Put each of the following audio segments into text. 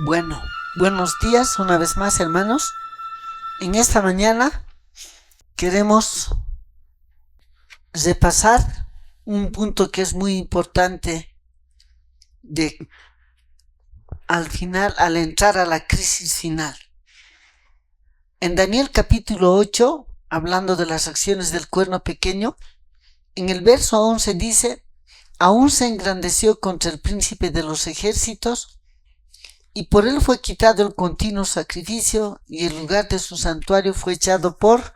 Bueno, buenos días una vez más, hermanos. En esta mañana queremos repasar un punto que es muy importante al entrar a la crisis final. En Daniel capítulo 8, hablando de las acciones del cuerno pequeño, en el verso 11 dice: aún se engrandeció contra el príncipe de los ejércitos, y por él fue quitado el continuo sacrificio, y el lugar de su santuario fue echado por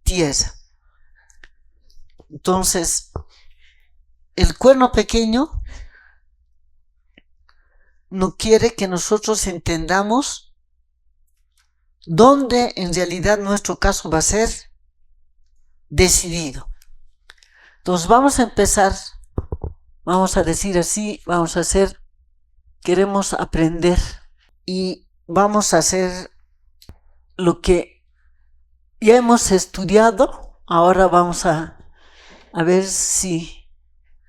tierra. Entonces, el cuerno pequeño no quiere que nosotros entendamos dónde en realidad nuestro caso va a ser decidido. Entonces vamos a empezar, vamos a decir así, queremos aprender y vamos a hacer lo que ya hemos estudiado. Ahora vamos a ver si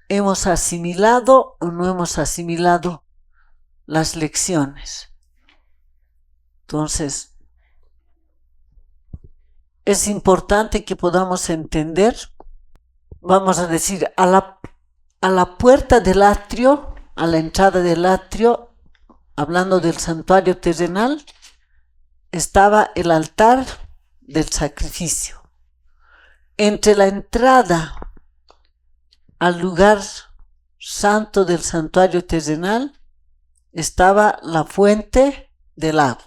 hemos asimilado o no hemos asimilado las lecciones. Entonces, es importante que podamos entender, vamos a decir, a la puerta del atrio, a la entrada del atrio, hablando del santuario terrenal, estaba el altar del sacrificio. Entre la entrada al lugar santo del santuario terrenal estaba la fuente del agua.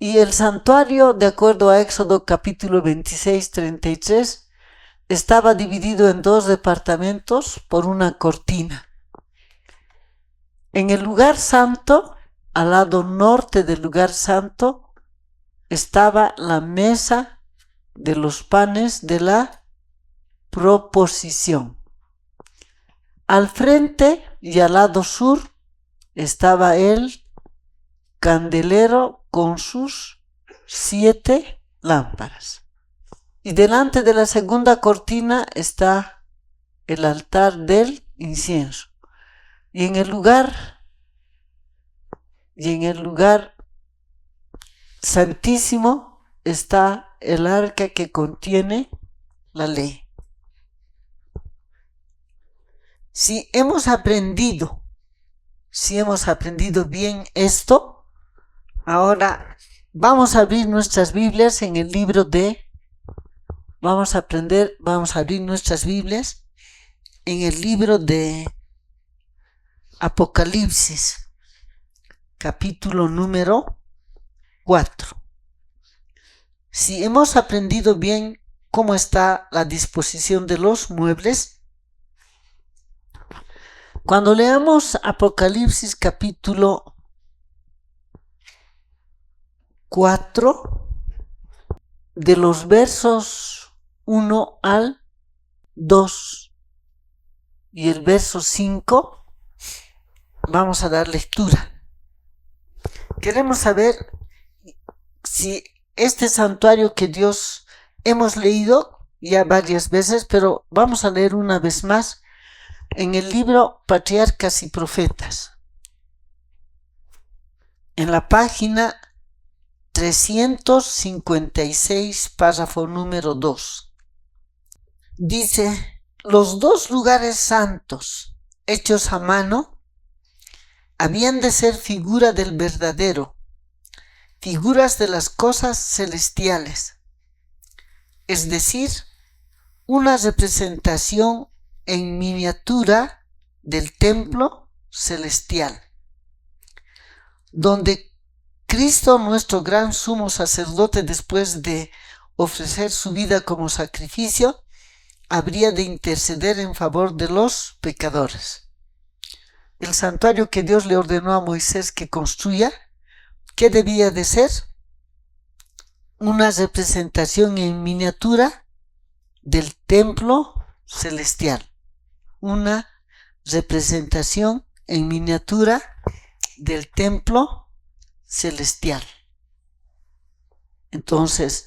Y el santuario, de acuerdo a Éxodo capítulo 26, 33, estaba dividido en dos departamentos por una cortina. En el lugar santo, al lado norte del lugar santo, estaba la mesa de los panes de la proposición. Al frente y al lado sur estaba el candelero con sus 7 lámparas. Y delante de la segunda cortina está el altar del incienso. Y en el lugar santísimo está el arca que contiene la ley. Si hemos aprendido bien esto, ahora vamos a abrir nuestras Biblias en el libro de, vamos a abrir nuestras Biblias en el libro de Apocalipsis, capítulo número 4. Si hemos aprendido bien cómo está la disposición de los muebles, cuando leamos Apocalipsis capítulo 4, de los versos 1 al 2 y el verso 5, vamos a dar lectura. Queremos saber si este santuario que Dios hemos leído ya varias veces, pero vamos a leer una vez más en el libro Patriarcas y Profetas, en la página 356, párrafo número 2. Dice: los dos lugares santos hechos a mano habían de ser figura del verdadero, figuras de las cosas celestiales, es decir, una representación en miniatura del templo celestial, donde Cristo, nuestro gran sumo sacerdote, después de ofrecer su vida como sacrificio, habría de interceder en favor de los pecadores. El santuario que Dios le ordenó a Moisés que construya, ¿qué debía de ser? Una representación en miniatura del templo celestial. Una representación en miniatura del templo celestial. Entonces,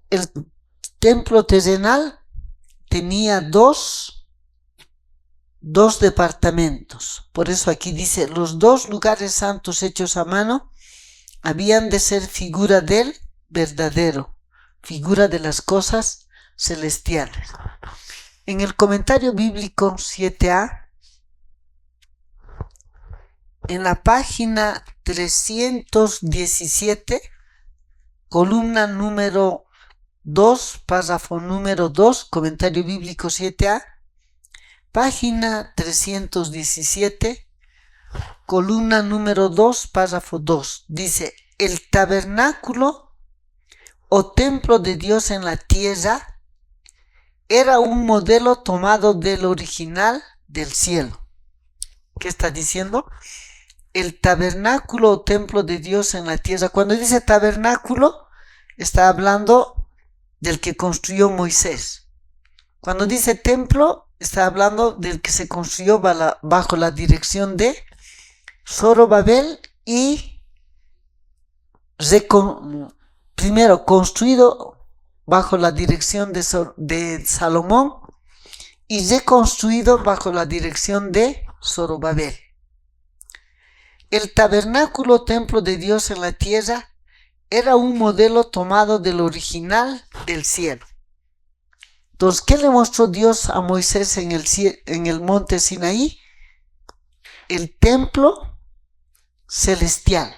el templo terrenal tenía dos 2 departamentos. Por eso aquí dice, los 2 lugares santos hechos a mano habían de ser figura del verdadero, figura de las cosas celestiales. En el comentario bíblico 7a, en la página 317, columna número 2, párrafo número 2, comentario bíblico 7a, página 317, columna número 2, párrafo 2, dice, el tabernáculo o templo de Dios en la tierra era un modelo tomado del original del cielo. ¿Qué está diciendo? El tabernáculo o templo de Dios en la tierra. Cuando dice tabernáculo, está hablando del que construyó Moisés. Cuando dice templo, está hablando del que se construyó bajo la dirección de Zorobabel y primero construido bajo la dirección de Salomón y reconstruido bajo la dirección de Zorobabel. El tabernáculo templo de Dios en la tierra era un modelo tomado del original del cielo. Entonces, ¿qué le mostró Dios a Moisés en el monte Sinaí? El templo celestial,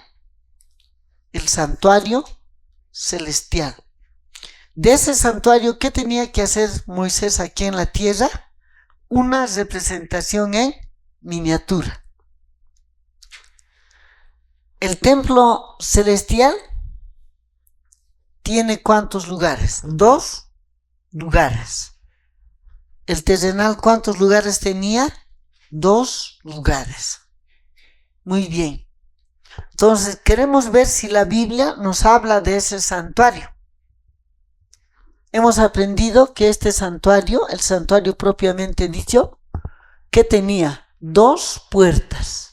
el santuario celestial. De ese santuario, ¿qué tenía que hacer Moisés aquí en la tierra? Una representación en miniatura. El templo celestial tiene ¿cuántos lugares? 2 lugares. El terrenal, ¿cuántos lugares tenía? 2 lugares. Muy bien. Entonces, queremos ver si la Biblia nos habla de ese santuario. Hemos aprendido que este santuario, el santuario propiamente dicho, que tenía 2 puertas.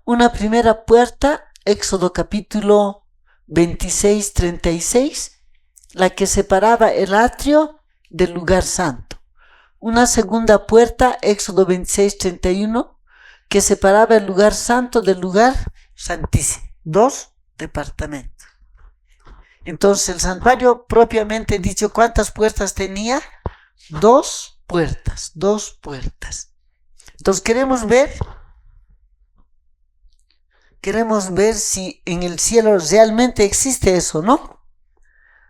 Una primera puerta, Éxodo capítulo 26, 36, la que separaba el atrio del lugar santo. Una segunda puerta, Éxodo 26, 31, que separaba el lugar santo del lugar santísimo. 2 departamentos. Entonces el santuario propiamente dicho, ¿cuántas puertas tenía? 2 puertas, 2 puertas. Entonces queremos ver si en el cielo realmente existe eso, ¿no?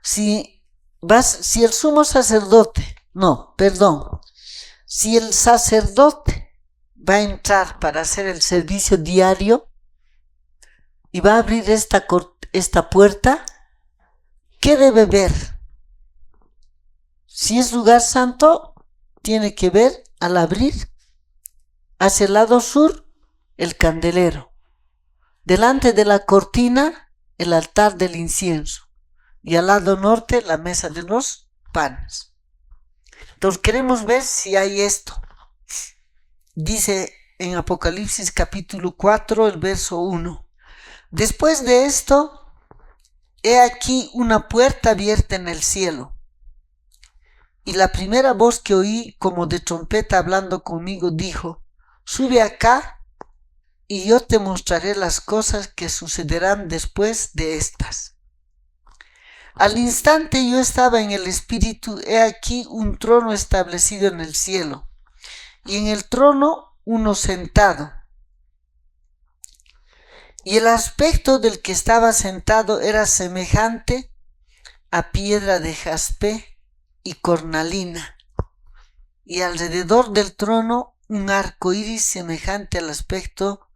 Si el sumo sacerdote, si el sacerdote va a entrar para hacer el servicio diario y va a abrir esta puerta, ¿qué debe ver? Si es lugar santo, tiene que ver al abrir hacia el lado sur el candelero. Delante de la cortina, el altar del incienso. Y al lado norte, la mesa de los panes. Entonces queremos ver si hay esto. Dice en Apocalipsis capítulo 4, el verso 1. Después de esto, he aquí una puerta abierta en el cielo. Y la primera voz que oí, como de trompeta hablando conmigo, dijo, sube acá, y yo te mostraré las cosas que sucederán después de estas. Al instante yo estaba en el espíritu, he aquí un trono establecido en el cielo, y en el trono uno sentado. Y el aspecto del que estaba sentado era semejante a piedra de jaspe y cornalina, y alrededor del trono un arco iris semejante al aspecto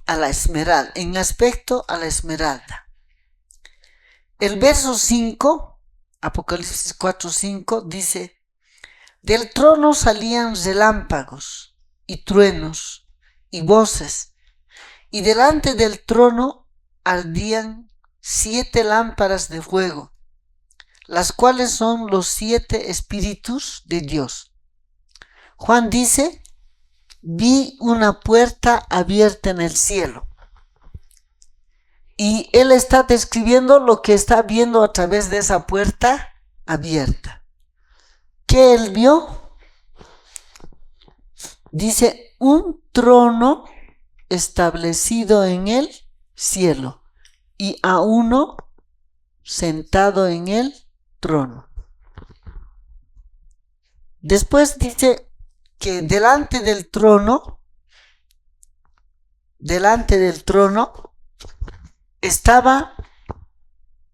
a la esmeralda, en aspecto a la esmeralda. El verso 5, Apocalipsis 4:5, dice, del trono salían relámpagos y truenos y voces, y delante del trono ardían 7 lámparas de fuego, las cuales son los 7 espíritus de Dios. Juan dice, vi una puerta abierta en el cielo. Y él está describiendo lo que está viendo a través de esa puerta abierta. ¿Qué él vio? Dice, un trono establecido en el cielo y a uno sentado en el trono. Después dice que delante del trono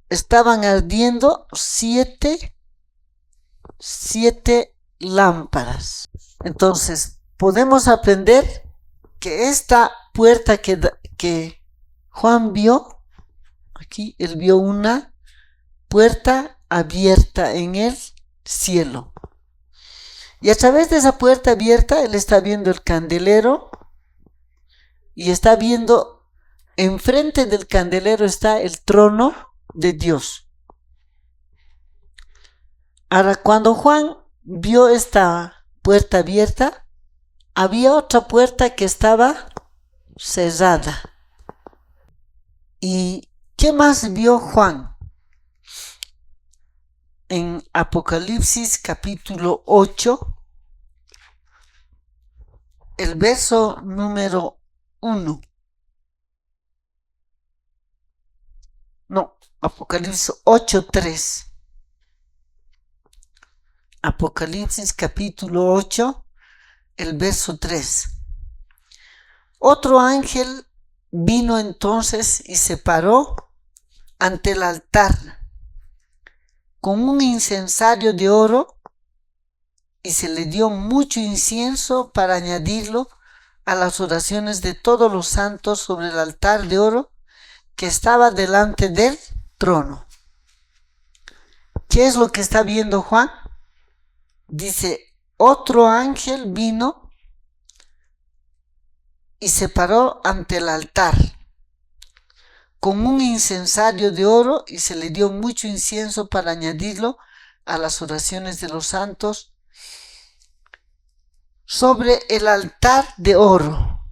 estaban ardiendo siete lámparas. Entonces, podemos aprender que esta puerta que Juan vio, aquí él vio una puerta abierta en el cielo. Y a través de esa puerta abierta, él está viendo el candelero y está viendo, enfrente del candelero está el trono de Dios. Ahora, cuando Juan vio esta puerta abierta, había otra puerta que estaba cerrada. ¿Y qué más vio Juan? En Apocalipsis capítulo 8, el verso número 1. No, Apocalipsis 8:3. Apocalipsis capítulo 8, el verso 3. Otro ángel vino entonces y se paró ante el altar con un incensario de oro, y se le dio mucho incienso para añadirlo a las oraciones de todos los santos sobre el altar de oro que estaba delante del trono. ¿Qué es lo que está viendo Juan? Dice, otro ángel vino y se paró ante el altar con un incensario de oro, y se le dio mucho incienso para añadirlo a las oraciones de los santos sobre el altar de oro.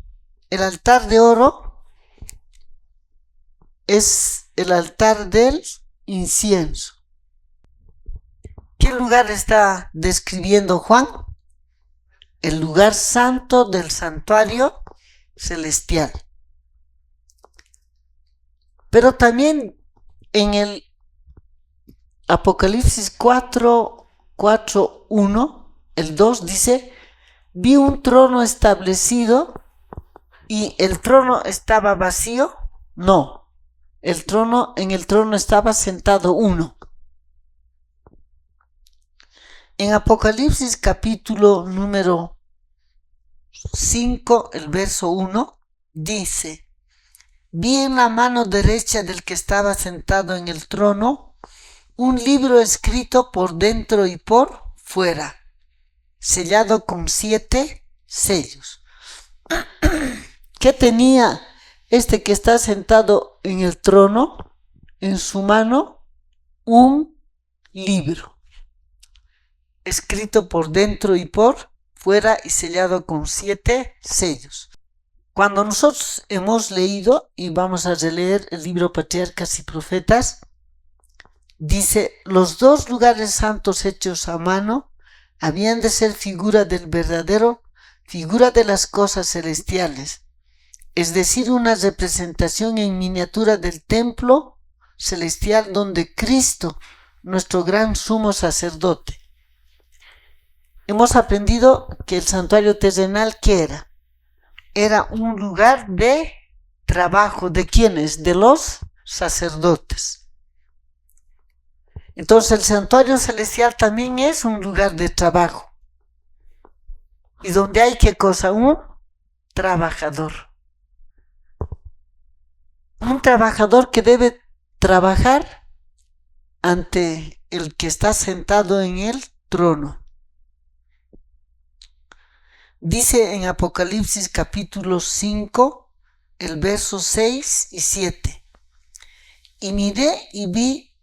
El altar de oro es el altar del incienso. ¿Qué lugar está describiendo Juan? El lugar santo del santuario celestial. Pero también en el Apocalipsis 4:1, el 2 dice, vi un trono establecido y el trono estaba vacío. No, en el trono estaba sentado uno. En Apocalipsis capítulo número 5, el verso 1, dice, vi en la mano derecha del que estaba sentado en el trono un libro escrito por dentro y por fuera, sellado con 7 sellos. ¿Qué tenía este que está sentado en el trono? En su mano un libro, escrito por dentro y por fuera y sellado con 7 sellos. Cuando nosotros hemos leído y vamos a releer el libro Patriarcas y Profetas, dice, los 2 lugares santos hechos a mano habían de ser figura del verdadero, figura de las cosas celestiales, es decir, una representación en miniatura del templo celestial donde Cristo, nuestro gran sumo sacerdote. Hemos aprendido que el santuario terrenal, ¿qué era? Era un lugar de trabajo. ¿De quiénes? De los sacerdotes. Entonces el santuario celestial también es un lugar de trabajo. ¿Y donde hay qué cosa? Un trabajador. Un trabajador que debe trabajar ante el que está sentado en el trono. Dice en Apocalipsis capítulo 5, el verso 6 y 7. Y miré y vi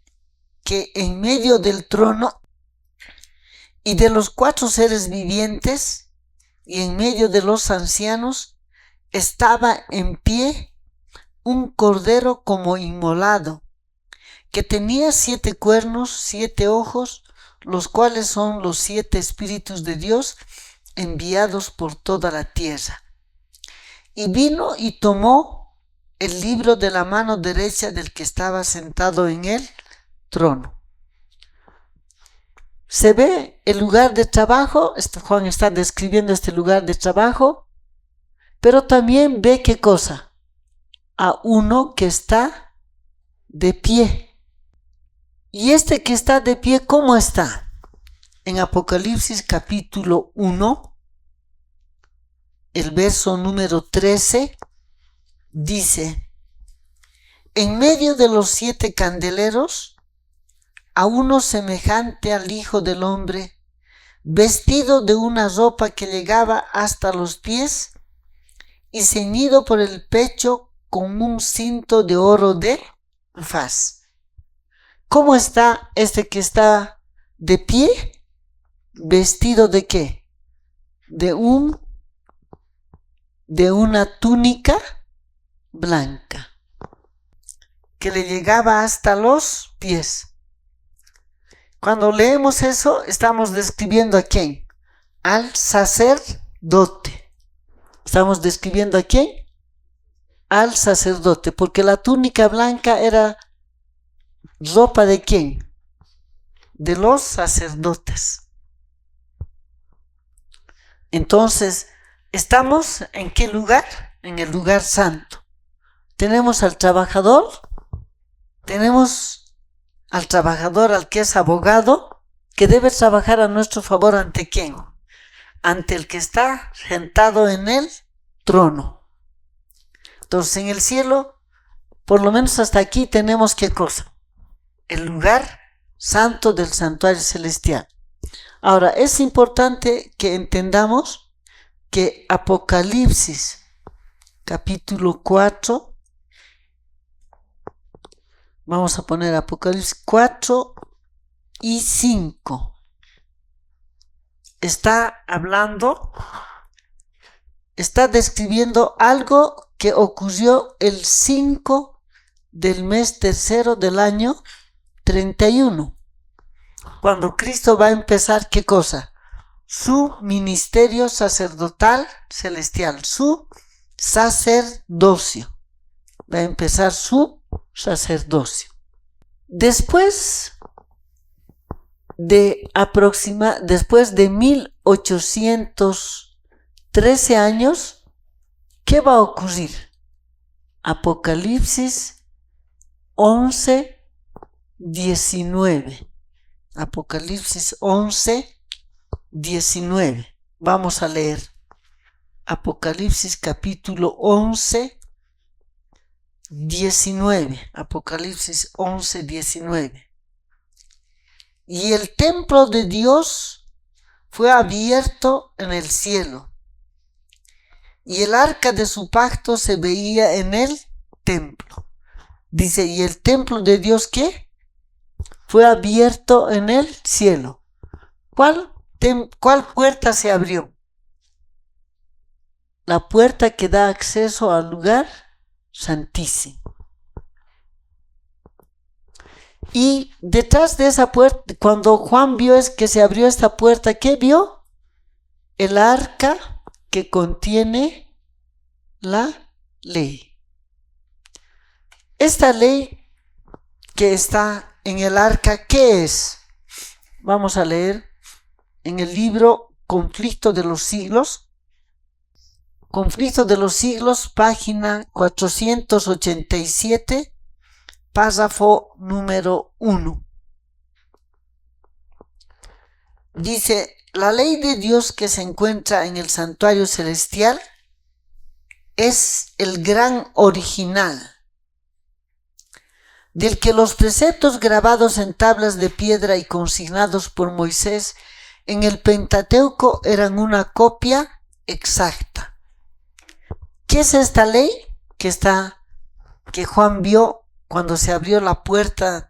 que en medio del trono y de los 4 seres vivientes y en medio de los ancianos estaba en pie un cordero como inmolado, que tenía 7 cuernos, 7 ojos, los cuales son los 7 espíritus de Dios enviados por toda la tierra. Y vino y tomó el libro de la mano derecha del que estaba sentado en el trono. Se ve el lugar de trabajo, Juan está describiendo este lugar de trabajo, pero también ve ¿qué cosa? A uno que está de pie. Y este que está de pie, ¿cómo está? En Apocalipsis capítulo 1, el verso número 13, dice: en medio de los 7 candeleros, a uno semejante al Hijo del Hombre, vestido de una ropa que llegaba hasta los pies y ceñido por el pecho con un cinto de oro de faz. ¿Cómo está este que está de pie? ¿Vestido de qué? De una túnica blanca que le llegaba hasta los pies. Cuando leemos eso, estamos describiendo a quién? Al sacerdote. ¿Estamos describiendo a quién? Al sacerdote, porque la túnica blanca era ropa de quién? De los sacerdotes. Entonces, ¿estamos en qué lugar? En el lugar santo. Tenemos al trabajador, al que es abogado, que debe trabajar a nuestro favor ¿ante quién? Ante el que está sentado en el trono. Entonces en el cielo, por lo menos hasta aquí tenemos ¿qué cosa? El lugar santo del santuario celestial. Ahora, es importante que entendamos que Apocalipsis capítulo 4, vamos a poner Apocalipsis 4 y 5. Está describiendo algo que ocurrió el 5 del mes tercero del año 31. Cuando Cristo va a empezar, ¿qué cosa? Su ministerio sacerdotal celestial, su sacerdocio. Va a empezar su sacerdocio. Después de 1813 años, ¿qué va a ocurrir? Apocalipsis 11, 19. Apocalipsis 11, 19. Vamos a leer Apocalipsis capítulo 11, 19. Apocalipsis 11, 19. Y el templo de Dios fue abierto en el cielo, y el arca de su pacto se veía en el templo. Dice, ¿y el templo de Dios qué? Fue abierto en el cielo. ¿Cuál puerta se abrió? La puerta que da acceso al lugar santísimo. Y detrás de esa puerta, cuando Juan vio que se abrió esta puerta, ¿qué vio? El arca que contiene la ley. Esta ley que está en el arca, ¿qué es? Vamos a leer en el libro Conflicto de los Siglos. Conflicto de los Siglos, página 487, párrafo número 1. Dice, la ley de Dios que se encuentra en el santuario celestial es el gran original, del que los preceptos grabados en tablas de piedra y consignados por Moisés en el Pentateuco eran una copia exacta. ¿Qué es esta ley que Juan vio cuando se abrió la puerta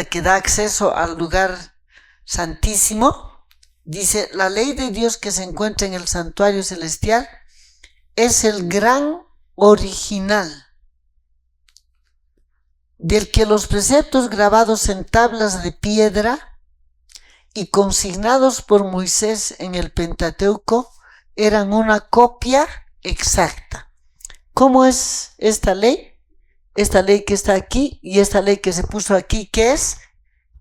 que da acceso al lugar santísimo? Dice, la ley de Dios que se encuentra en el santuario celestial es el gran original, del que los preceptos grabados en tablas de piedra y consignados por Moisés en el Pentateuco eran una copia exacta. ¿Cómo es esta ley? Esta ley que está aquí y esta ley que se puso aquí, ¿qué es?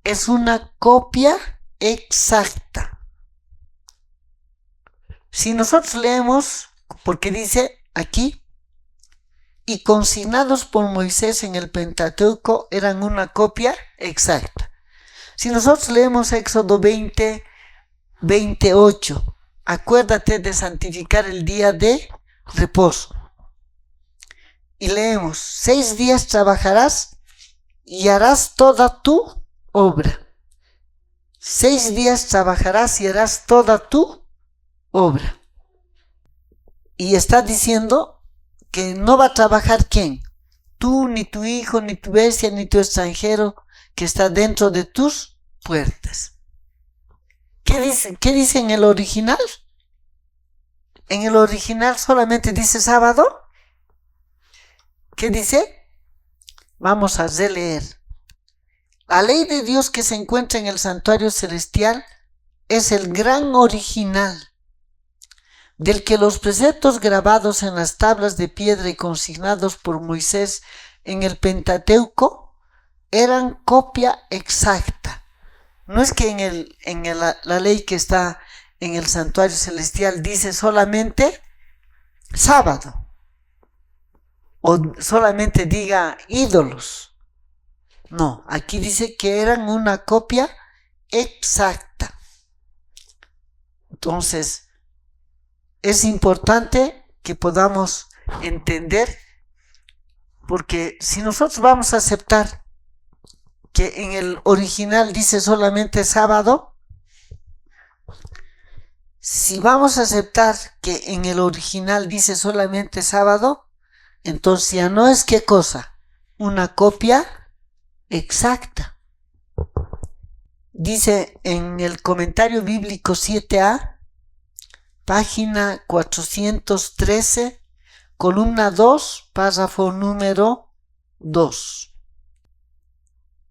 Es una copia exacta. Si nosotros leemos, porque dice aquí, y consignados por Moisés en el Pentateuco eran una copia exacta. Si nosotros leemos Éxodo 20, 28, acuérdate de santificar el día de reposo. Y leemos, 6 días trabajarás y harás toda tu obra. 6 días trabajarás y harás toda tu obra. Y está diciendo que no va a trabajar ¿quién? Tú, ni tu hijo, ni tu bestia, ni tu extranjero que está dentro de tus puertas. ¿Qué dice en el original? En el original solamente dice sábado. ¿Qué dice? Vamos a releer. La ley de Dios que se encuentra en el santuario celestial es el gran original, del que los preceptos grabados en las tablas de piedra y consignados por Moisés en el Pentateuco eran copia exacta. No es que la ley que está en el santuario celestial dice solamente sábado, o solamente diga ídolos. No, aquí dice que eran una copia exacta. Entonces, es importante que podamos entender, porque si nosotros vamos a aceptar que en el original dice solamente sábado, si vamos a aceptar que en el original dice solamente sábado, entonces ya no es qué cosa, una copia exacta. Dice en el comentario bíblico 7a, página 413, columna 2, párrafo número 2.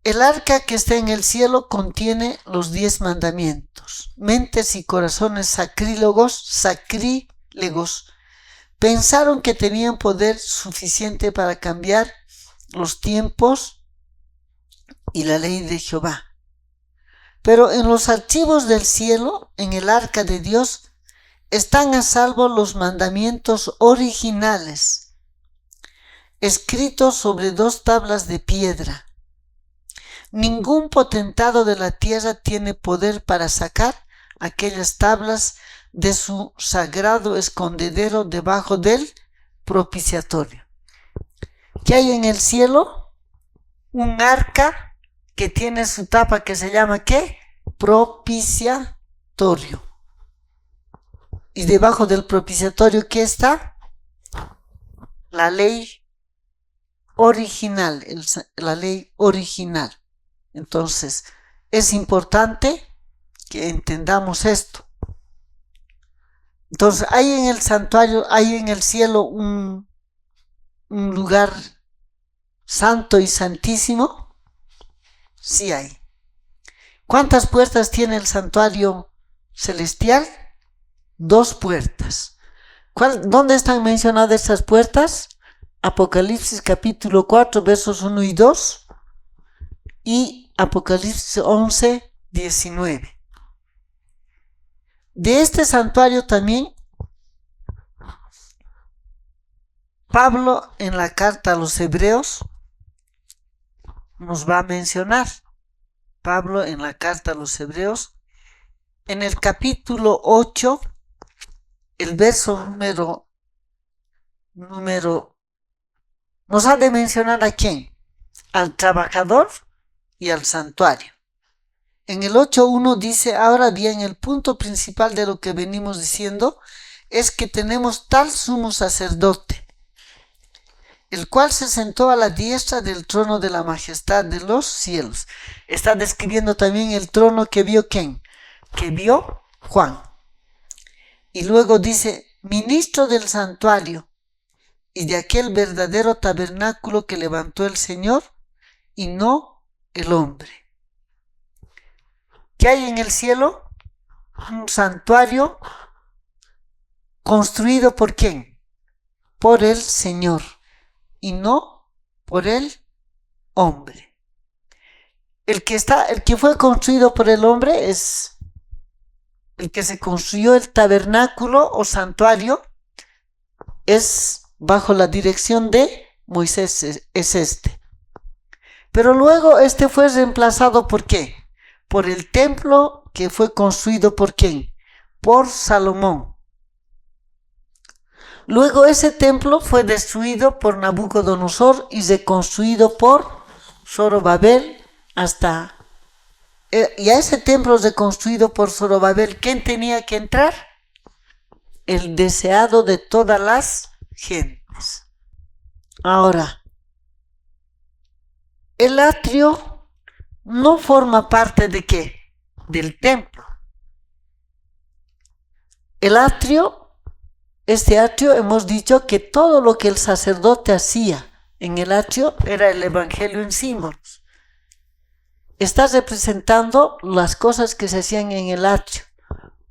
El arca que está en el cielo contiene los 10 mandamientos. Mentes y corazones sacrílegos pensaron que tenían poder suficiente para cambiar los tiempos y la ley de Jehová. Pero en los archivos del cielo, en el arca de Dios, están a salvo los mandamientos originales, escritos sobre 2 tablas de piedra. Ningún potentado de la tierra tiene poder para sacar aquellas tablas de su sagrado escondedero debajo del propiciatorio. ¿Qué hay en el cielo? Un arca que tiene su tapa que se llama ¿qué? Propiciatorio. Y debajo del propiciatorio, ¿qué está? La ley original, la ley original. Entonces, es importante que entendamos esto. Entonces, hay en el santuario, hay en el cielo un lugar santo y santísimo. Sí hay. ¿Cuántas puertas tiene el santuario celestial? 2 puertas. ¿Dónde están mencionadas estas puertas? Apocalipsis capítulo 4, versos 1 y 2 y Apocalipsis 11, 19. De este santuario también Pablo en la carta a los Hebreos nos va a mencionar. Pablo en la carta a los Hebreos, en el capítulo 8, el verso número, nos ha de mencionar a quién, al trabajador y al santuario. En el 8.1 dice, ahora bien, el punto principal de lo que venimos diciendo es que tenemos tal sumo sacerdote, el cual se sentó a la diestra del trono de la majestad de los cielos. Está describiendo también el trono que vio ¿quién? Que vio Juan. Y luego dice, ministro del santuario y de aquel verdadero tabernáculo que levantó el Señor y no el hombre. ¿Qué hay en el cielo? Un santuario construido ¿por quién? Por el Señor y no por el hombre. El que fue construido por el hombre es el que se construyó el tabernáculo o santuario, es bajo la dirección de Moisés, es este. Pero luego este fue reemplazado ¿por qué? Por el templo que fue construido ¿por quién? Por Salomón. Luego ese templo fue destruido por Nabucodonosor y reconstruido por Zorobabel y a ese templo reconstruido por Zorobabel, ¿quién tenía que entrar? El deseado de todas las gentes. Ahora, el atrio no forma parte ¿de qué? Del templo. El atrio, este atrio hemos dicho que todo lo que el sacerdote hacía en el atrio era el evangelio en símbolos. Está representando las cosas que se hacían en el atrio.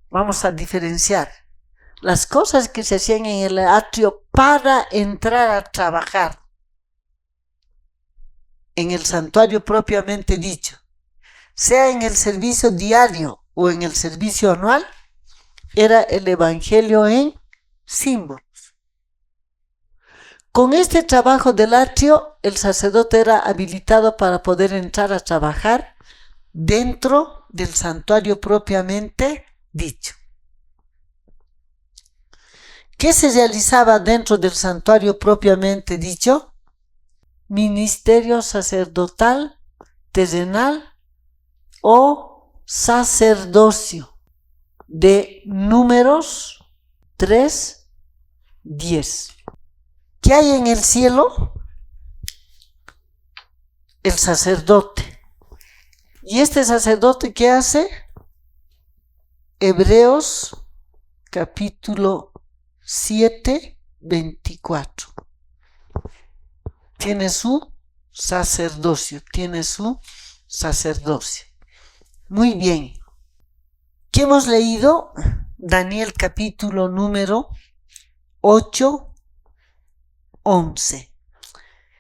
Vamos a diferenciar las cosas que se hacían en el atrio para entrar a trabajar en el santuario propiamente dicho, sea en el servicio diario o en el servicio anual, era el evangelio en símbolos. Con este trabajo del atrio, el sacerdote era habilitado para poder entrar a trabajar dentro del santuario propiamente dicho. ¿Qué se realizaba dentro del santuario propiamente dicho? Ministerio sacerdotal, terrenal o sacerdocio, de Números 3:10. ¿Qué hay en el cielo? El sacerdote. ¿Y este sacerdote qué hace? Hebreos capítulo 7:24. Tiene su sacerdocio, Muy bien. ¿Qué hemos leído? Daniel capítulo número 8:11.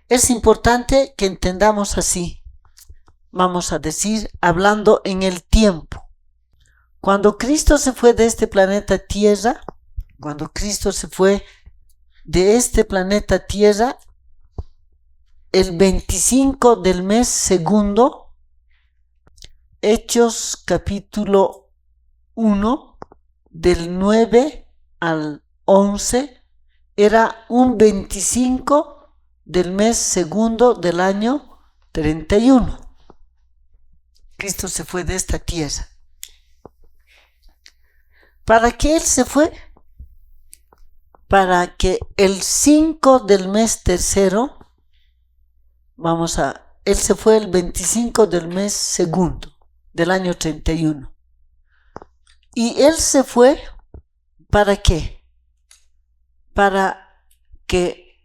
Es importante que entendamos así. Vamos a decir, hablando en el tiempo. Cuando Cristo se fue de este planeta Tierra, el 25 del mes segundo, Hechos capítulo 1, del 9 al 11, era un 25 del mes segundo del año 31. Cristo se fue de esta tierra. ¿Para qué Él se fue? Para que el 5 del mes tercero, Él se fue el 25 del mes segundo del año 31. Y Él se fue, ¿para qué? Para que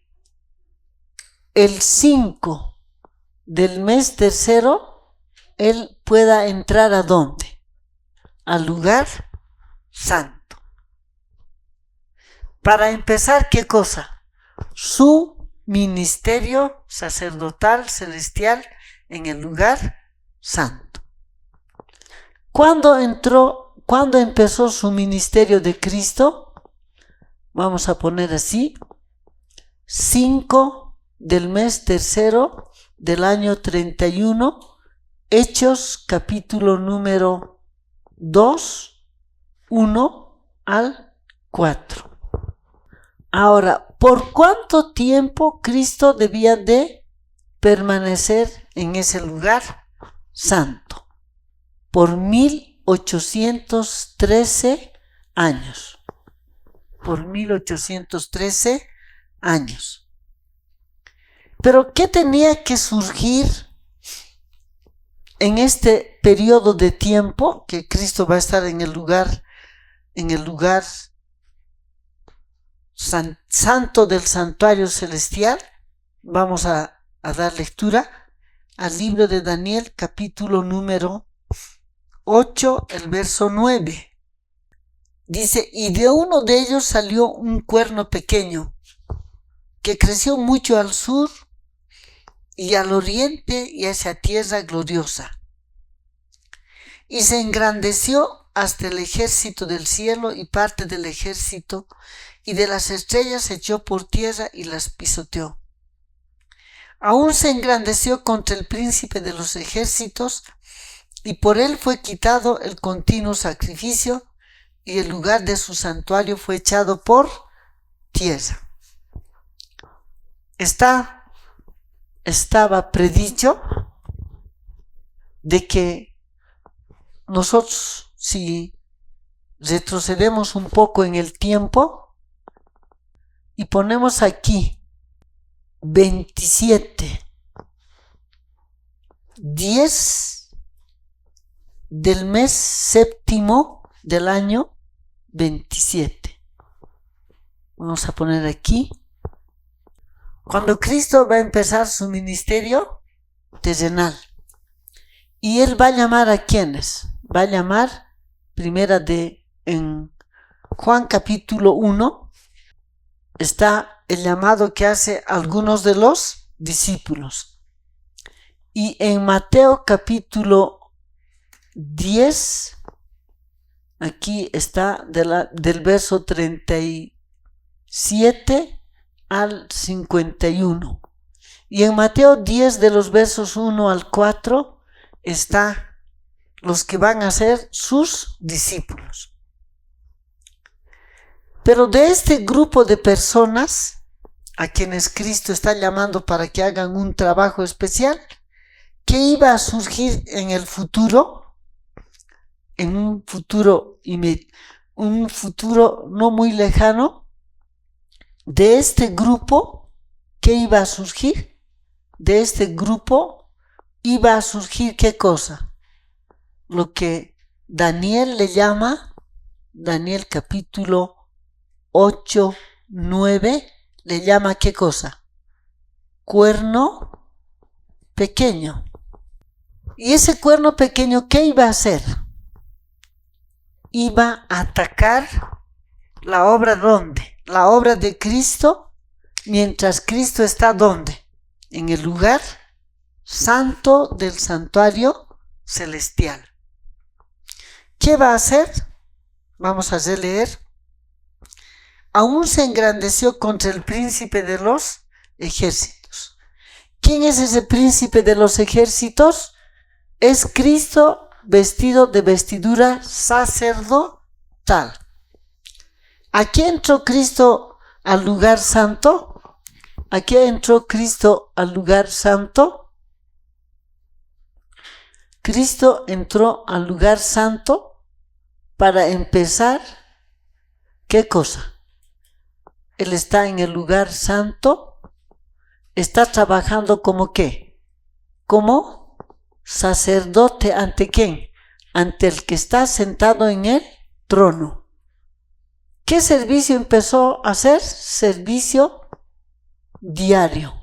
el 5 del mes tercero, Él pueda entrar ¿a dónde? Al lugar santo. Para empezar, ¿qué cosa? Su ministerio sacerdotal celestial en el lugar santo. ¿Cuándo empezó su ministerio de Cristo? Vamos a poner así: 5 del mes tercero del año 31, Hechos capítulo número 2, 1 al 4. Ahora, ¿por cuánto tiempo Cristo debía de permanecer en ese lugar santo? Por 1813 años. Por 1813 años. Pero ¿qué tenía que surgir en este periodo de tiempo que Cristo va a estar en el lugar santo del santuario celestial? Vamos a dar lectura al libro de Daniel, capítulo número 8, el verso 9. Dice, y de uno de ellos salió un cuerno pequeño, que creció mucho al sur y al oriente y hacia tierra gloriosa. Y se engrandeció hasta el ejército del cielo y parte del ejército, y de las estrellas echó por tierra y las pisoteó. Aún se engrandeció contra el príncipe de los ejércitos, y por él fue quitado el continuo sacrificio, y el lugar de su santuario fue echado por tierra. Estaba predicho de que nosotros, si retrocedemos un poco en el tiempo y ponemos aquí 27, 10 del mes séptimo del año 27. Vamos a poner aquí. Cuando Cristo va a empezar su ministerio terrenal. Y él va a llamar a quienes. Va a llamar, en Juan capítulo 1, está el llamado que hace algunos de los discípulos. Y en Mateo capítulo 10, aquí está del verso 37 al 51. Y en Mateo 10, de los versos 1 al 4, está los que van a ser sus discípulos. Pero de este grupo de personas a quienes Cristo está llamando para que hagan un trabajo especial, que iba a surgir en el futuro, en un futuro no muy lejano, de este grupo, ¿qué iba a surgir? De este grupo iba a surgir ¿qué cosa? Lo que Daniel le llama, Daniel capítulo 8, 9, le llama ¿qué cosa? Cuerno pequeño. ¿Y ese cuerno pequeño qué iba a hacer? Iba a atacar la obra ¿dónde? La obra de Cristo, mientras Cristo está ¿dónde? En el lugar santo del santuario celestial. ¿Qué va a hacer? Vamos a releer. Aún se engrandeció contra el príncipe de los ejércitos. ¿Quién es ese príncipe de los ejércitos? Es Cristo vestido de vestidura sacerdotal. ¿Aquí entró Cristo al lugar santo? ¿Aquí entró Cristo al lugar santo? Cristo entró al lugar santo para empezar, ¿qué cosa? Él está en el lugar santo, está trabajando como ¿qué? Como sacerdote, ¿ante quién? Ante el que está sentado en el trono. ¿Qué servicio empezó a hacer? Servicio diario.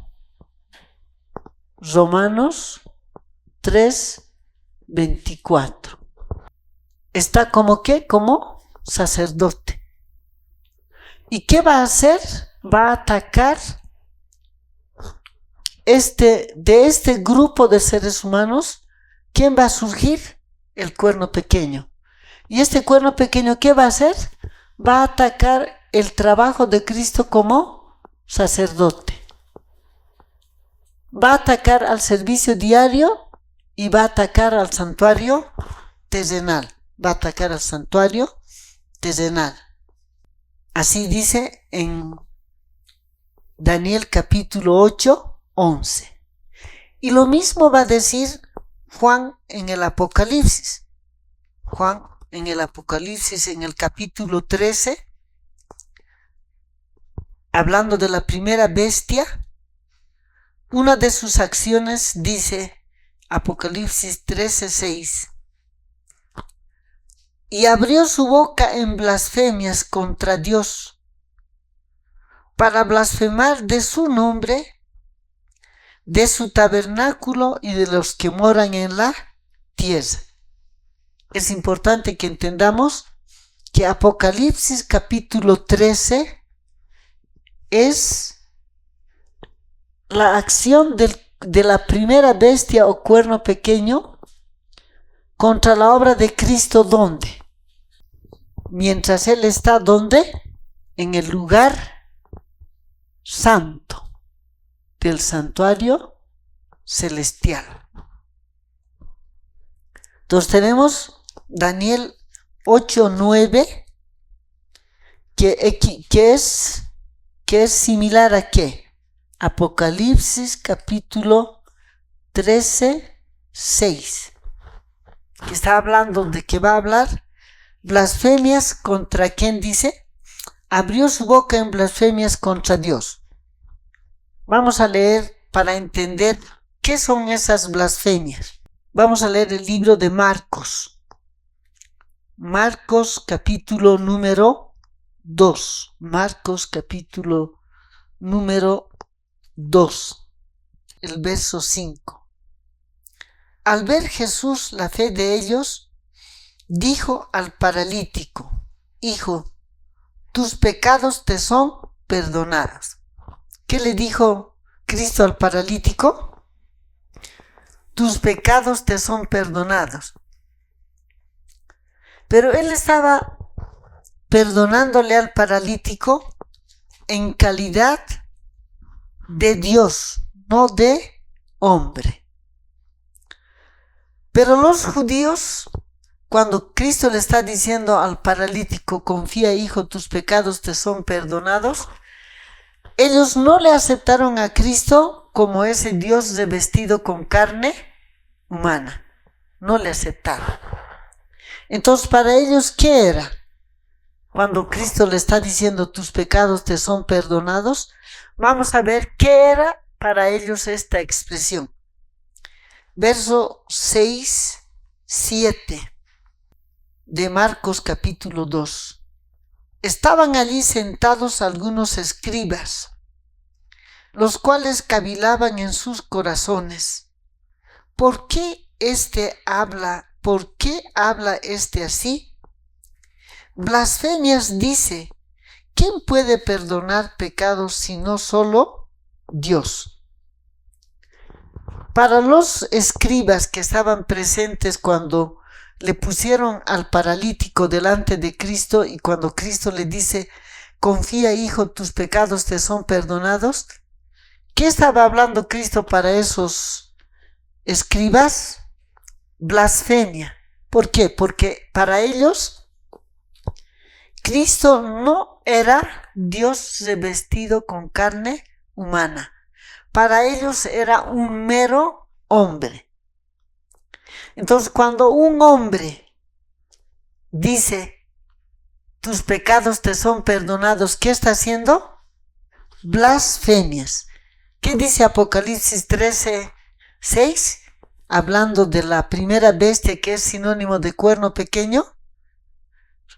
Romanos 3:24. Está como ¿qué? Como sacerdote. ¿Y qué va a hacer? Va a atacar de este grupo de seres humanos. ¿Quién va a surgir? El cuerno pequeño. ¿Y este cuerno pequeño qué va a hacer? Va a atacar el trabajo de Cristo como sacerdote. Va a atacar al servicio diario y va a atacar al santuario terrenal. Va a atacar al santuario terrenal. Así dice en Daniel capítulo 8, 11. Y lo mismo va a decir Juan en el Apocalipsis. Juan en el Apocalipsis, en el capítulo 13, hablando de la primera bestia, una de sus acciones dice, Apocalipsis 13, 6, y abrió su boca en blasfemias contra Dios, para blasfemar de su nombre, de su tabernáculo y de los que moran en la tierra. es importante que entendamos que Apocalipsis capítulo 13 es la acción de la primera bestia o cuerno pequeño contra la obra de Cristo. ¿Dónde? Mientras Él está, ¿dónde? En el lugar santo del santuario celestial. Entonces tenemos Daniel 8:9, que es similar a ¿qué? Apocalipsis capítulo 13:6, que está hablando de que va a hablar blasfemias contra ¿quién dice? Abrió su boca en blasfemias contra Dios. Vamos a leer para entender qué son esas blasfemias. Vamos a leer el libro de Marcos. Marcos capítulo número 2. Marcos capítulo número 2. El verso 5. Al ver Jesús la fe de ellos, dijo al paralítico: Hijo, tus pecados te son perdonados. ¿Qué le dijo Cristo al paralítico? Tus pecados te son perdonados. Pero Él estaba perdonándole al paralítico en calidad de Dios, no de hombre. Pero los judíos, cuando Cristo le está diciendo al paralítico: confía, hijo, tus pecados te son perdonados, ellos no le aceptaron a Cristo como ese Dios revestido con carne humana. No le aceptaron. Entonces, para ellos, ¿qué era? Cuando Cristo le está diciendo tus pecados te son perdonados, vamos a ver qué era para ellos esta expresión. Verso 6, 7 de Marcos capítulo 2. Estaban allí sentados algunos escribas, los cuales cavilaban en sus corazones: ¿Por qué habla este así? Blasfemias dice. ¿Quién puede perdonar pecados sino solo Dios? Para los escribas que estaban presentes cuando le pusieron al paralítico delante de Cristo y cuando Cristo le dice: confía, hijo, tus pecados te son perdonados, ¿qué estaba hablando Cristo para esos escribas? Blasfemia. ¿Por qué? Porque para ellos Cristo no era Dios revestido con carne humana. Para ellos era un mero hombre. Entonces, cuando un hombre dice tus pecados te son perdonados, ¿qué está haciendo? Blasfemias. ¿Qué dice Apocalipsis 13:6? Hablando de la primera bestia, que es sinónimo de cuerno pequeño.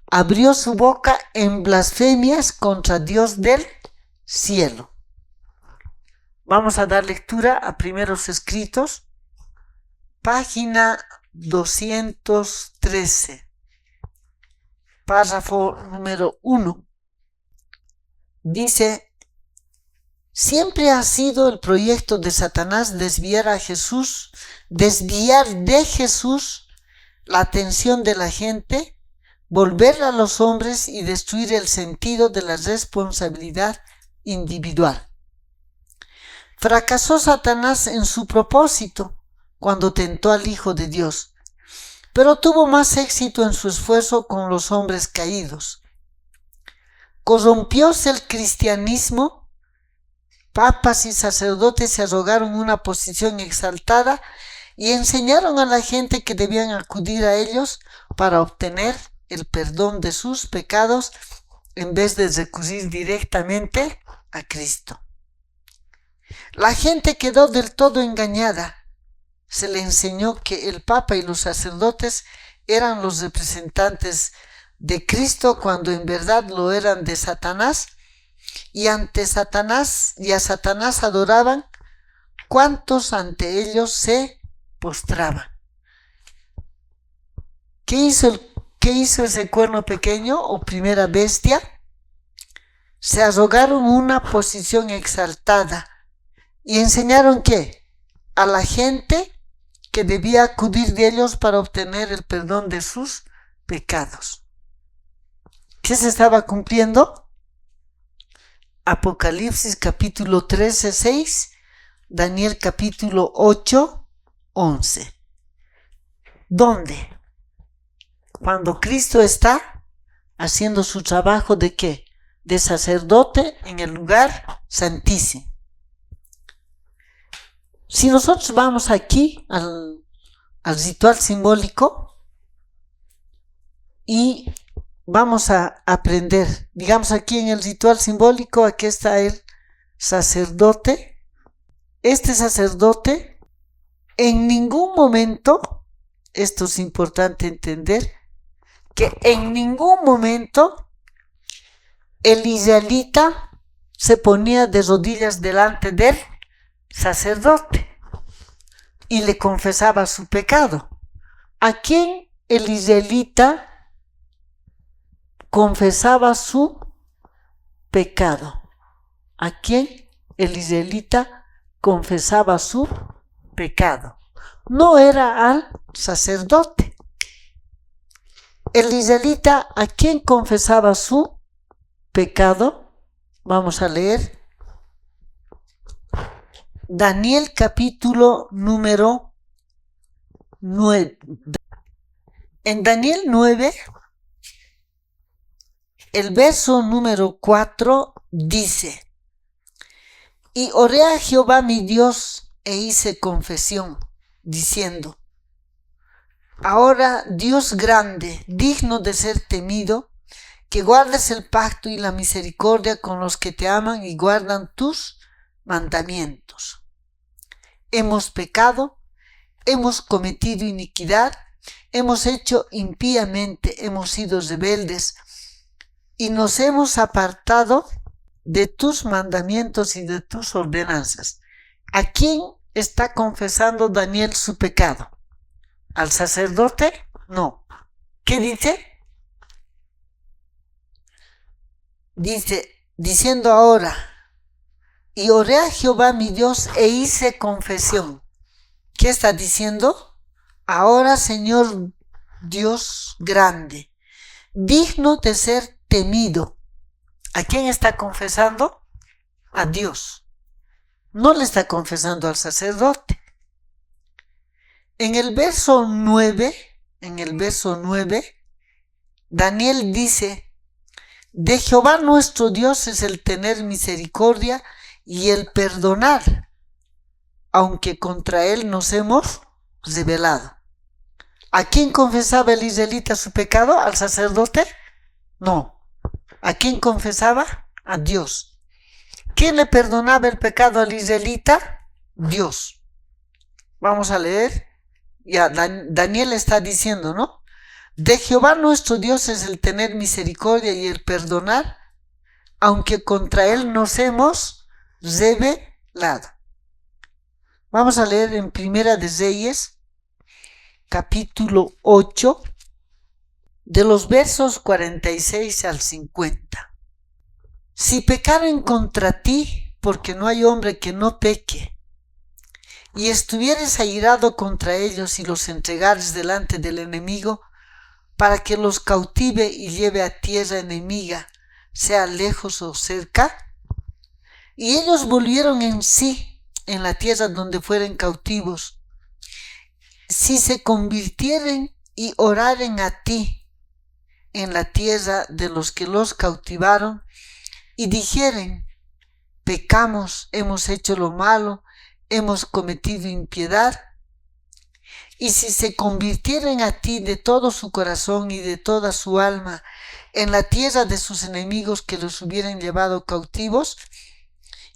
Abrió su boca en blasfemias contra Dios del cielo. Vamos a dar lectura a Primeros Escritos, página 213, párrafo número 1. Dice: siempre ha sido el proyecto de Satanás desviar de Jesús la atención de la gente, volverla a los hombres y destruir el sentido de la responsabilidad individual. Fracasó Satanás en su propósito cuando tentó al Hijo de Dios, pero tuvo más éxito en su esfuerzo con los hombres caídos. Corrompióse el cristianismo, papas y sacerdotes se arrogaron una posición exaltada y enseñaron a la gente que debían acudir a ellos para obtener el perdón de sus pecados en vez de recurrir directamente a Cristo. La gente quedó del todo engañada. Se le enseñó que el Papa y los sacerdotes eran los representantes de Cristo cuando en verdad lo eran de Satanás, y a Satanás adoraban cuantos ante ellos se postraban. ¿Qué hizo ese cuerno pequeño o primera bestia? Se arrogaron una posición exaltada y enseñaron que a la gente que debía acudir de ellos para obtener el perdón de sus pecados. ¿Qué se estaba cumpliendo? Apocalipsis capítulo 13, 6, Daniel capítulo 8, 11. ¿Dónde? Cuando Cristo está haciendo su trabajo ¿de qué? De sacerdote en el lugar santísimo. Si nosotros vamos aquí al ritual simbólico y vamos a aprender, digamos aquí en el ritual simbólico, aquí está el sacerdote. Este sacerdote en ningún momento, esto es importante entender, que en ningún momento el israelita se ponía de rodillas delante del sacerdote y le confesaba su pecado. ¿A quién el israelita confesaba su pecado? ¿A quién el israelita confesaba su pecado? No era al sacerdote. El israelita, ¿a quién confesaba su pecado? Vamos a leer Daniel capítulo número 9. En Daniel 9, el verso número 4 dice: y oré a Jehová mi Dios e hice confesión, diciendo: ahora, Dios grande, digno de ser temido, que guardes el pacto y la misericordia con los que te aman y guardan tus mandamientos. Hemos pecado, hemos cometido iniquidad, hemos hecho impíamente, hemos sido rebeldes y nos hemos apartado de tus mandamientos y de tus ordenanzas. ¿A quién está confesando Daniel su pecado? ¿Al sacerdote? No. ¿Qué dice? Diciendo ahora: y oré a Jehová mi Dios e hice confesión. ¿Qué está diciendo? Ahora, Señor Dios grande, digno de ser temido. ¿A quién está confesando? A Dios. No le está confesando al sacerdote. En el verso 9, Daniel dice: de Jehová nuestro Dios es el tener misericordia y el perdonar, aunque contra él nos hemos rebelado. ¿A quién confesaba el israelita su pecado? ¿Al sacerdote? No. ¿A quién confesaba? A Dios. ¿Quién le perdonaba el pecado al israelita? Dios. Vamos a leer. Ya Daniel está diciendo, ¿no? De Jehová nuestro Dios es el tener misericordia y el perdonar, aunque contra él nos hemos rebelado. Vamos a leer en Primera de Reyes, capítulo 8, de los versos 46 al 50. Si pecaren contra ti, porque no hay hombre que no peque, y estuvieres airado contra ellos y los entregares delante del enemigo, para que los cautive y lleve a tierra enemiga, sea lejos o cerca, y ellos volvieron en sí en la tierra donde fueren cautivos, si se convirtieren y oraren a ti en la tierra de los que los cautivaron, y dijeren: pecamos, hemos hecho lo malo, hemos cometido impiedad, y si se convirtieren a ti de todo su corazón y de toda su alma en la tierra de sus enemigos que los hubieran llevado cautivos,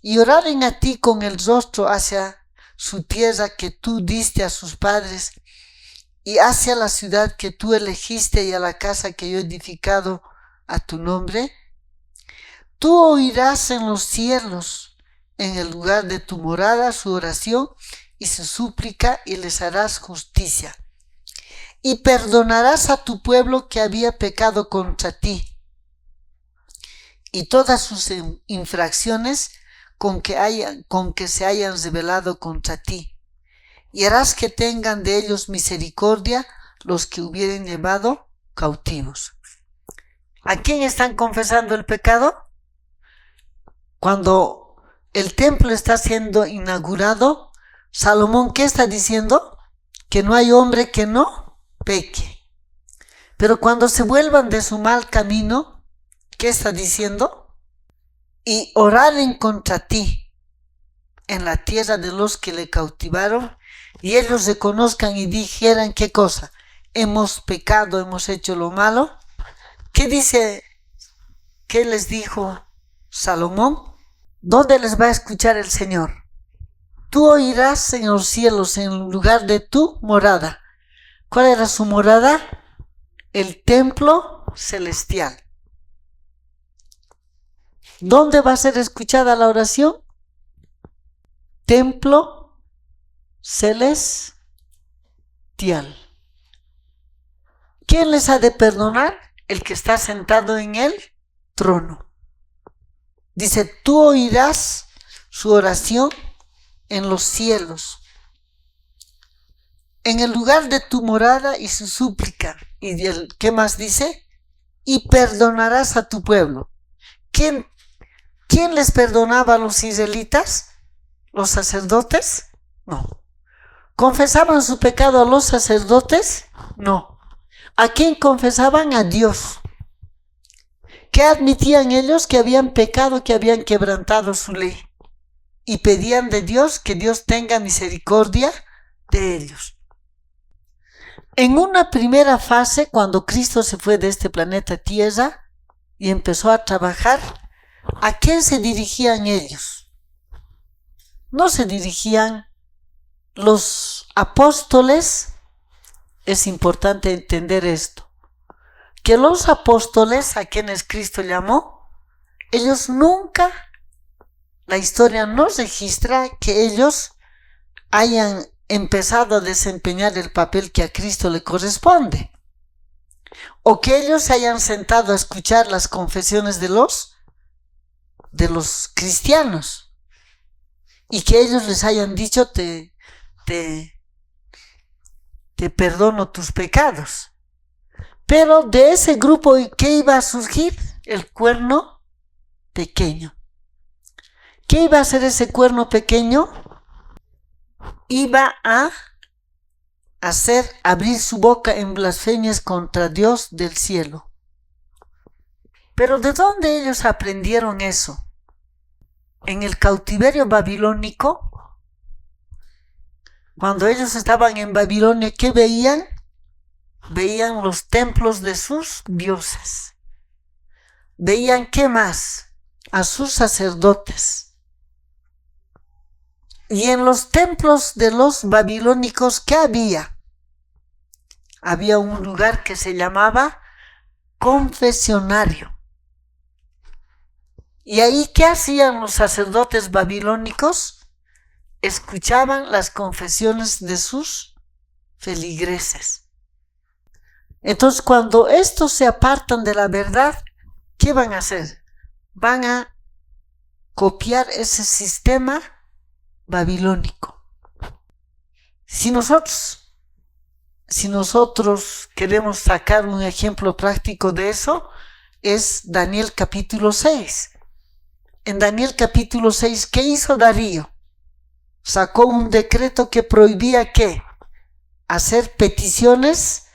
y oraren a ti con el rostro hacia su tierra que tú diste a sus padres, y hacia la ciudad que tú elegiste y a la casa que yo he edificado a tu nombre, tú oirás en los cielos, en el lugar de tu morada, su oración y su súplica, y les harás justicia. y perdonarás a tu pueblo que había pecado contra ti, y todas sus infracciones con que se hayan rebelado contra ti, y harás que tengan de ellos misericordia los que hubieren llevado cautivos. ¿A quién están confesando el pecado? Cuando el templo está siendo inaugurado, Salomón, ¿qué está diciendo? Que no hay hombre que no peque. Pero cuando se vuelvan de su mal camino, ¿qué está diciendo? Y oraren contra ti en la tierra de los que le cautivaron, y ellos reconozcan y dijeran, ¿qué cosa? Hemos pecado, hemos hecho lo malo. ¿Qué dice? ¿Qué les dijo Salomón? ¿Dónde les va a escuchar el Señor? Tú oirás en los cielos, en lugar de tu morada. ¿Cuál era su morada? El templo celestial. ¿Dónde va a ser escuchada la oración? Templo celestial. ¿Quién les ha de perdonar? El que está sentado en el trono. Dice, tú oirás su oración en los cielos, en el lugar de tu morada y su súplica. ¿Y qué más dice? Y perdonarás a tu pueblo. ¿Quién les perdonaba a los israelitas? ¿Los sacerdotes? No. ¿Confesaban su pecado a los sacerdotes? No. ¿A quién confesaban? A Dios. ¿Qué admitían ellos? Que habían pecado, que habían quebrantado su ley. Y pedían de Dios que Dios tenga misericordia de ellos. En una primera fase, cuando Cristo se fue de este planeta Tierra y empezó a trabajar, ¿a quién se dirigían ellos? No se dirigían los apóstoles. Es importante entender esto, que los apóstoles a quienes Cristo llamó, ellos nunca, la historia no registra que ellos hayan empezado a desempeñar el papel que a Cristo le corresponde, o que ellos se hayan sentado a escuchar las confesiones de los cristianos, y que ellos les hayan dicho, te perdono tus pecados. Pero de ese grupo, ¿qué iba a surgir? El cuerno pequeño. ¿Qué iba a hacer ese cuerno pequeño? Iba a abrir su boca en blasfemias contra Dios del cielo. Pero ¿de dónde ellos aprendieron eso? En el cautiverio babilónico, cuando ellos estaban en Babilonia, ¿qué veían? Veían los templos de sus dioses. Veían, ¿qué más? A sus sacerdotes. Y en los templos de los babilónicos, ¿qué había? Había un lugar que se llamaba confesionario. ¿Y ahí qué hacían los sacerdotes babilónicos? Escuchaban las confesiones de sus feligreses. Entonces, cuando estos se apartan de la verdad, ¿qué van a hacer? Van a copiar ese sistema babilónico. Si nosotros queremos sacar un ejemplo práctico de eso, es Daniel capítulo 6. En Daniel capítulo 6, ¿qué hizo Darío? Sacó un decreto que prohibía ¿qué? Hacer peticiones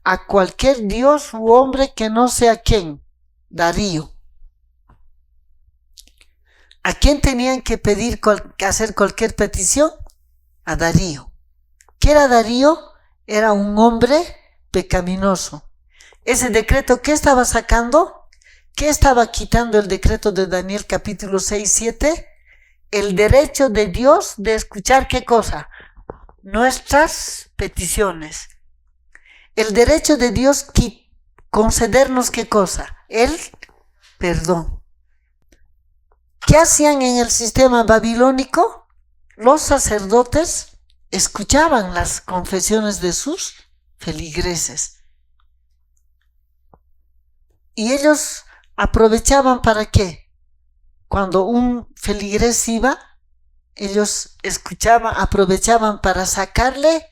a cualquier dios u hombre que no sea ¿quién? Darío. ¿A quién tenían que pedir hacer cualquier petición? A Darío. ¿Qué era Darío? Era un hombre pecaminoso. Ese decreto, ¿qué estaba sacando? ¿Qué estaba quitando el decreto de Daniel capítulo 6, 7? El derecho de Dios de escuchar ¿qué cosa? Nuestras peticiones. El derecho de Dios concedernos ¿qué cosa? El perdón. ¿Qué hacían en el sistema babilónico? Los sacerdotes escuchaban las confesiones de sus feligreses. Y ellos aprovechaban ¿para qué? Cuando un feligrés iba, ellos escuchaban, aprovechaban para sacarle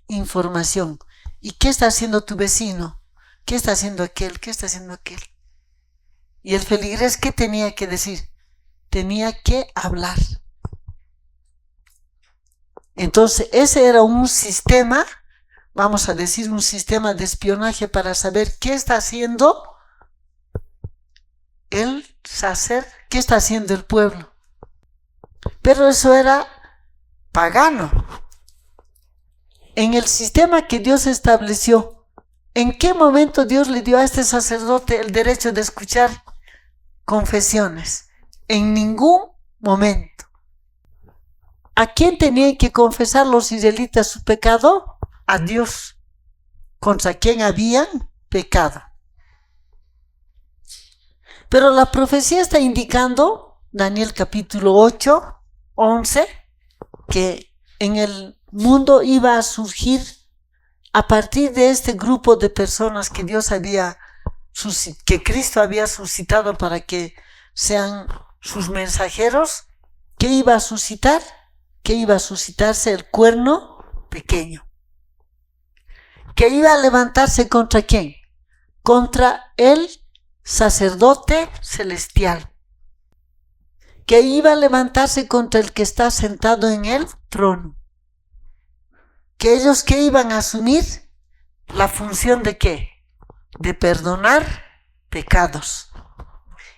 información. ¿Y qué está haciendo tu vecino? ¿Qué está haciendo aquel? ¿Qué está haciendo aquel? Y el feligrés, ¿qué tenía que decir? Tenía que hablar. Entonces, ese era un sistema, vamos a decir, un sistema de espionaje para saber qué está haciendo el sacerdote, qué está haciendo el pueblo. Pero eso era pagano. En el sistema que Dios estableció, ¿en qué momento Dios le dio a este sacerdote el derecho de escuchar confesiones? En ningún momento. ¿A quién tenían que confesar los israelitas su pecado? A Dios, contra quien habían pecado. Pero la profecía está indicando, Daniel capítulo 8, 11, que en el mundo iba a surgir, a partir de este grupo de personas que que Cristo había suscitado para que sean sus mensajeros, ¿qué iba a suscitar? Que iba a suscitarse el cuerno pequeño. Que iba a levantarse ¿contra quién? Contra el sacerdote celestial. Que iba a levantarse contra el que está sentado en el trono. Que ellos que iban a asumir la función de ¿qué? De perdonar pecados.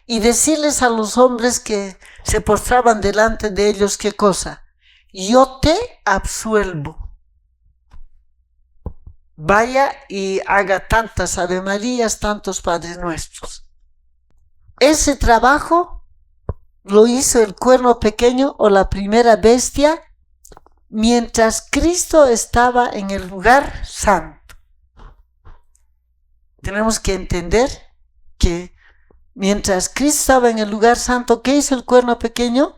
Y decirles a los hombres que se postraban delante de ellos, ¿qué cosa? Yo te absuelvo. Vaya y haga tantas Ave Marías, tantos Padres Nuestros. Ese trabajo lo hizo el cuerno pequeño o la primera bestia mientras Cristo estaba en el lugar santo. Tenemos que entender que mientras Cristo estaba en el lugar santo, ¿qué hizo el cuerno pequeño?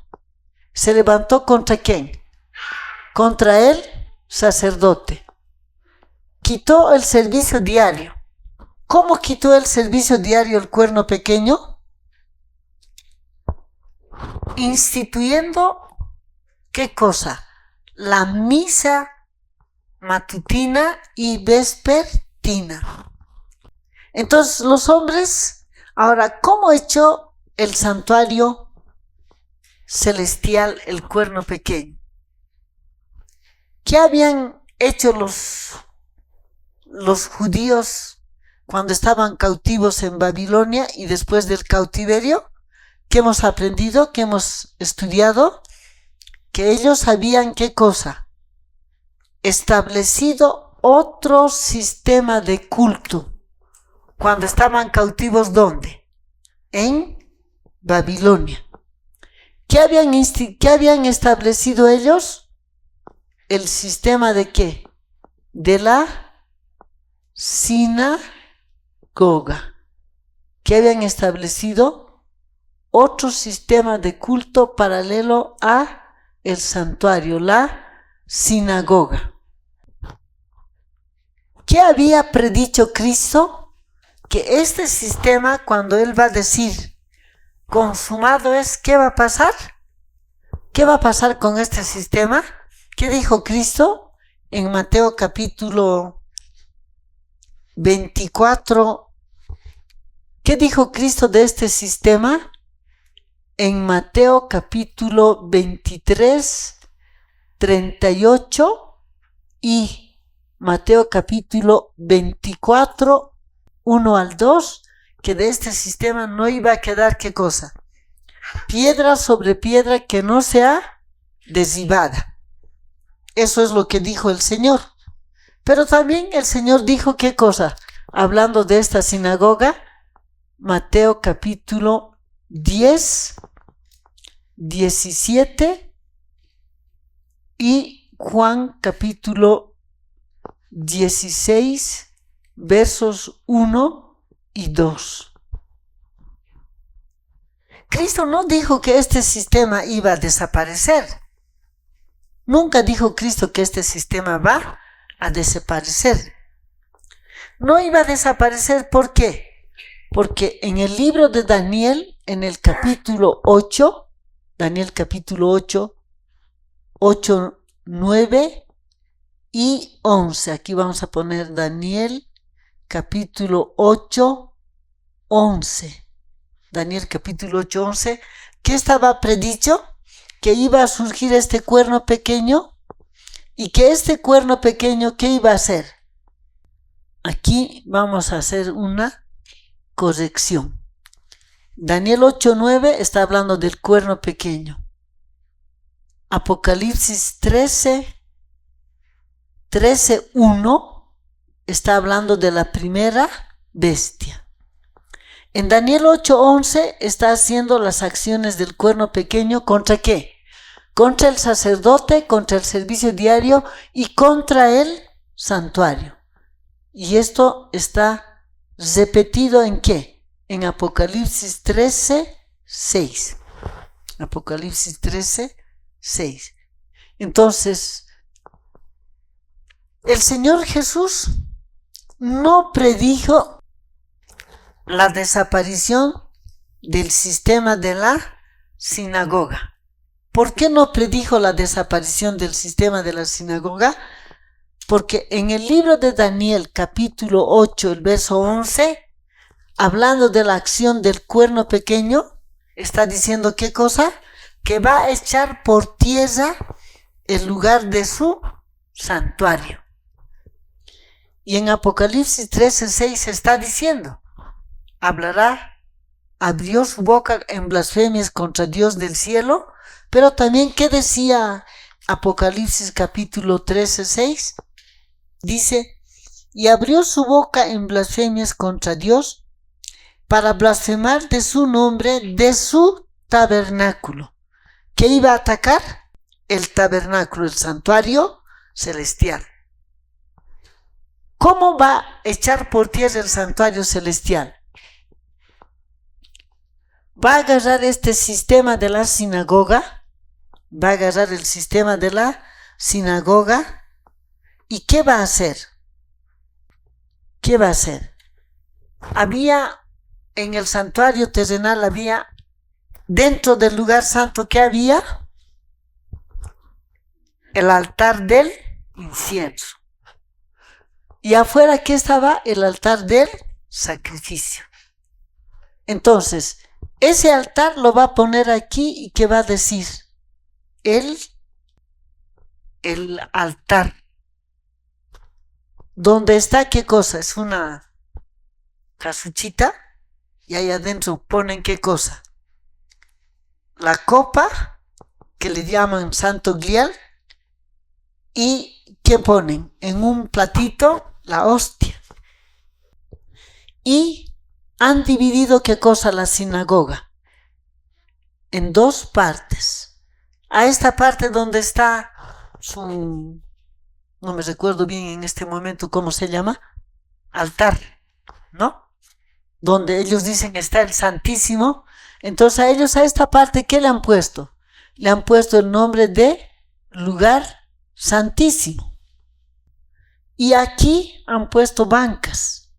Se levantó ¿contra quién? Contra el sacerdote. Quitó el servicio diario. ¿Cómo quitó el servicio diario el cuerno pequeño? Instituyendo, ¿qué cosa? La misa matutina y vespertina. Entonces los hombres, ahora, ¿cómo echó el santuario celestial el cuerno pequeño? ¿Qué habían hecho los judíos cuando estaban cautivos en Babilonia y después del cautiverio? ¿Qué hemos aprendido? ¿Qué hemos estudiado? Que ellos habían, ¿qué cosa? Establecido otro sistema de culto. Cuando estaban cautivos, ¿dónde? En Babilonia. ¿Qué habían establecido ellos? El sistema de ¿qué? De la sinagoga. ¿Qué habían establecido? Otro sistema de culto paralelo a el santuario, la sinagoga. ¿Qué había predicho Cristo? Que este sistema, cuando Él va a decir consumado es, ¿qué va a pasar? ¿Qué va a pasar con este sistema? ¿Qué dijo Cristo? En Mateo capítulo 24. ¿Qué dijo Cristo de este sistema? En Mateo capítulo 23, 38 y Mateo capítulo 24, 1 al 2, que de este sistema no iba a quedar ¿qué cosa? Piedra sobre piedra que no sea derribada. Eso es lo que dijo el Señor. Pero también el Señor dijo ¿qué cosa? Hablando de esta sinagoga, Mateo capítulo 10, 17 y Juan capítulo 16, versos 1 y 2. Cristo no dijo que este sistema iba a desaparecer. Nunca dijo Cristo que este sistema va a desaparecer. no iba a desaparecer. ¿Por qué? Porque en el libro de Daniel, en el capítulo 8, Daniel capítulo 8, 8, 9 y 11. Aquí vamos a poner Daniel capítulo 8, 11. Daniel capítulo 8, 11. ¿Qué estaba predicho? Que iba a surgir este cuerno pequeño y que este cuerno pequeño, ¿qué iba a hacer? Aquí vamos a hacer una corrección. Daniel 8, 9 está hablando del cuerno pequeño. Apocalipsis 13, 1 está hablando de la primera bestia. En Daniel 8, 11 está haciendo las acciones del cuerno pequeño. ¿Contra qué? Contra el sacerdote, contra el servicio diario y contra el santuario. Y esto está repetido ¿en qué? En Apocalipsis 13, 6. Apocalipsis 13, 6. Entonces, el Señor Jesús no predijo la desaparición del sistema de la sinagoga. ¿Por qué no predijo la desaparición del sistema de la sinagoga? Porque en el libro de Daniel, capítulo 8, el verso 11, hablando de la acción del cuerno pequeño, está diciendo ¿qué cosa? Que va a echar por tierra el lugar de su santuario. Y en Apocalipsis 13, 6 está diciendo, abrió su boca en blasfemias contra Dios del cielo. Pero también, ¿qué decía Apocalipsis capítulo 13, 6? Dice, y abrió su boca en blasfemias contra Dios para blasfemar de su nombre, de su tabernáculo. ¿Qué iba a atacar? El tabernáculo, el santuario celestial. ¿Cómo va a echar por tierra el santuario celestial? Va a agarrar este sistema de la sinagoga, va a agarrar el sistema de la sinagoga, ¿y qué va a hacer? ¿Qué va a hacer? Había en el santuario terrenal, había dentro del lugar santo, ¿qué había? El altar del incienso. Y afuera, ¿qué estaba? El altar del sacrificio. Entonces, ese altar lo va a poner aquí y ¿qué va a decir? El altar. ¿Dónde está qué cosa? Es una casuchita y ahí adentro ponen ¿qué cosa? La copa, que le llaman santo grial, y ¿qué ponen? En un platito la hostia. Y han dividido ¿qué cosa? La sinagoga en dos partes. A esta parte donde está no me recuerdo bien en este momento cómo se llama, altar, ¿no? Donde ellos dicen está el Santísimo. Entonces a ellos, a esta parte, ¿qué le han puesto? Le han puesto el nombre de lugar santísimo. Y aquí han puesto bancas.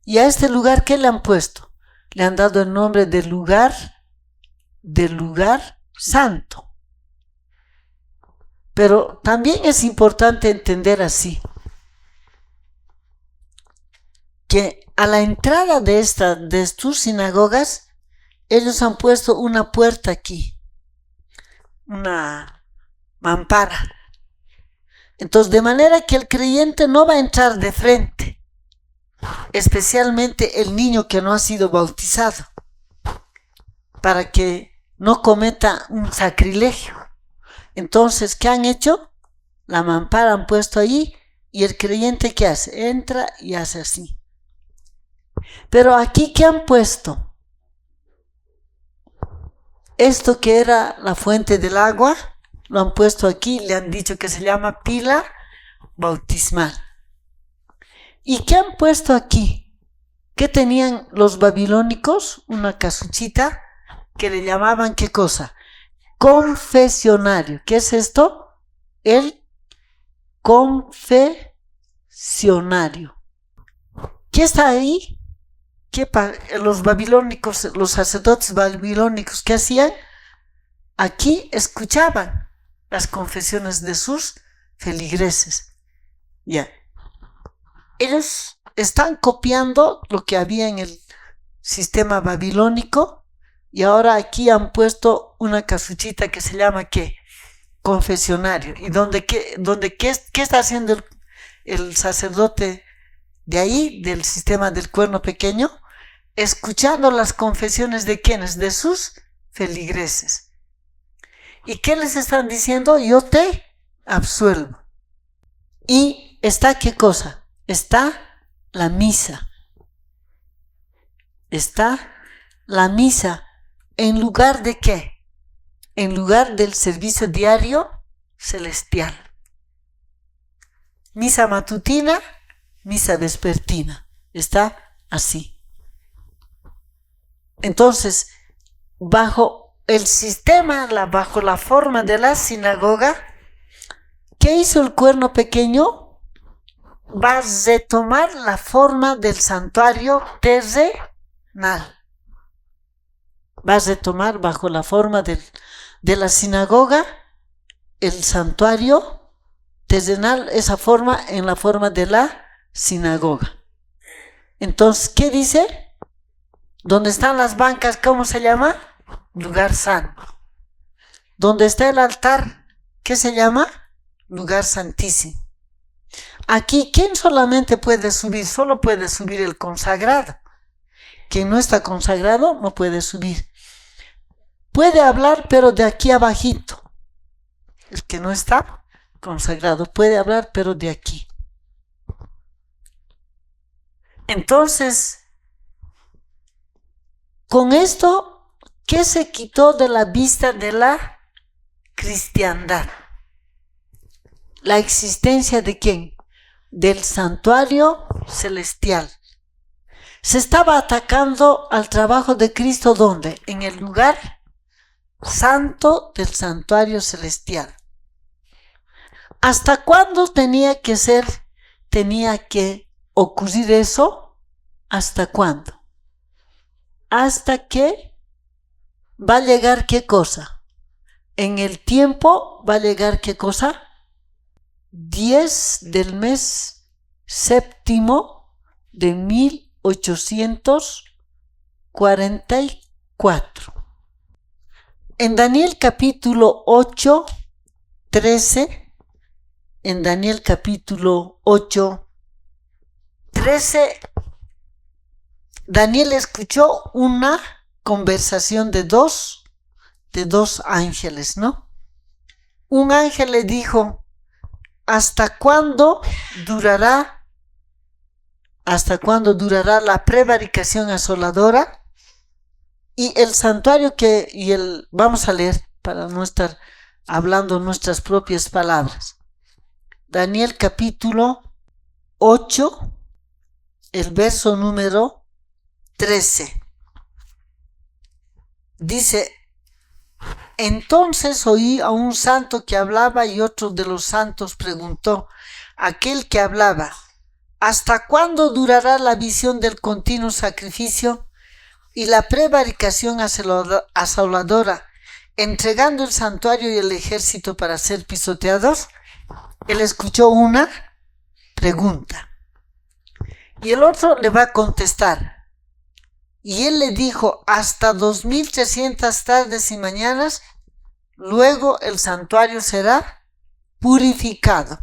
Y a este lugar, ¿qué le han puesto? Le han dado el nombre de lugar santo. Pero también es importante entender así, que a la entrada de tus sinagogas, ellos han puesto una puerta aquí, una mampara. Entonces, de manera que el creyente no va a entrar de frente, especialmente el niño que no ha sido bautizado, para que no cometa un sacrilegio. Entonces, ¿qué han hecho? La mampara han puesto ahí y el creyente ¿qué hace? Entra y hace así. Pero aquí, ¿qué han puesto? Esto que era la fuente del agua, lo han puesto aquí, le han dicho que se llama pila bautismal. ¿Y qué han puesto aquí? ¿Qué tenían los babilónicos? Una casuchita que le llamaban ¿qué cosa? Confesionario. ¿Qué es esto? El confesionario. confesionario. ¿Qué está ahí? Los babilónicos, los sacerdotes babilónicos, ¿qué hacían? Aquí escuchaban las confesiones de sus feligreses. Ya. Ellos están copiando lo que había en el sistema babilónico y ahora aquí han puesto una casuchita que se llama ¿qué? Confesionario. ¿Y qué está haciendo el sacerdote de ahí, del sistema del cuerno pequeño? Escuchando las confesiones de ¿quiénes? De sus feligreses. ¿Y qué les están diciendo? Yo te absuelvo. ¿Y está qué cosa? Está la misa. Está la misa. ¿En lugar de qué? En lugar del servicio diario celestial. Misa matutina, misa vespertina. Está así. Entonces, bajo el sistema, bajo la forma de la sinagoga, ¿qué hizo el cuerno pequeño? Va a retomar la forma del santuario terrenal. Va a retomar bajo la forma de la sinagoga el santuario terrenal, esa forma en la forma de la sinagoga. Entonces, ¿qué dice? ¿Dónde están las bancas? ¿Cómo se llama? Lugar santo. ¿Dónde está el altar? ¿Qué se llama? Lugar santísimo. Aquí, ¿quién solamente puede subir? Solo puede subir el consagrado. Quien no está consagrado no puede subir. Puede hablar, pero de aquí abajito. El que no está consagrado puede hablar, pero de aquí. Entonces, con esto, ¿qué se quitó de la vista de la cristiandad? La existencia de ¿quién? Del santuario celestial. Se estaba atacando al trabajo de Cristo, ¿dónde? En el lugar santo del santuario celestial. ¿Hasta cuándo tenía que ocurrir eso? ¿Hasta cuándo? Hasta que va a llegar ¿qué cosa? En el tiempo va a llegar ¿qué cosa? 10 del mes séptimo de 1844. En Daniel capítulo 8, 13, en Daniel capítulo 8, 13, Daniel escuchó una conversación de dos ángeles, ¿no? Un ángel le dijo, ¿hasta cuándo durará la prevaricación asoladora? Y el santuario vamos a leer para no estar hablando nuestras propias palabras. Daniel capítulo 8, el verso número 13. Dice, entonces oí a un santo que hablaba y otro de los santos preguntó, aquel que hablaba, ¿hasta cuándo durará la visión del continuo sacrificio y la prevaricación asoladora, entregando el santuario y el ejército para ser pisoteados? Él escuchó una pregunta y el otro le va a contestar. Y él le dijo, hasta 2300 tardes y mañanas, luego el santuario será purificado.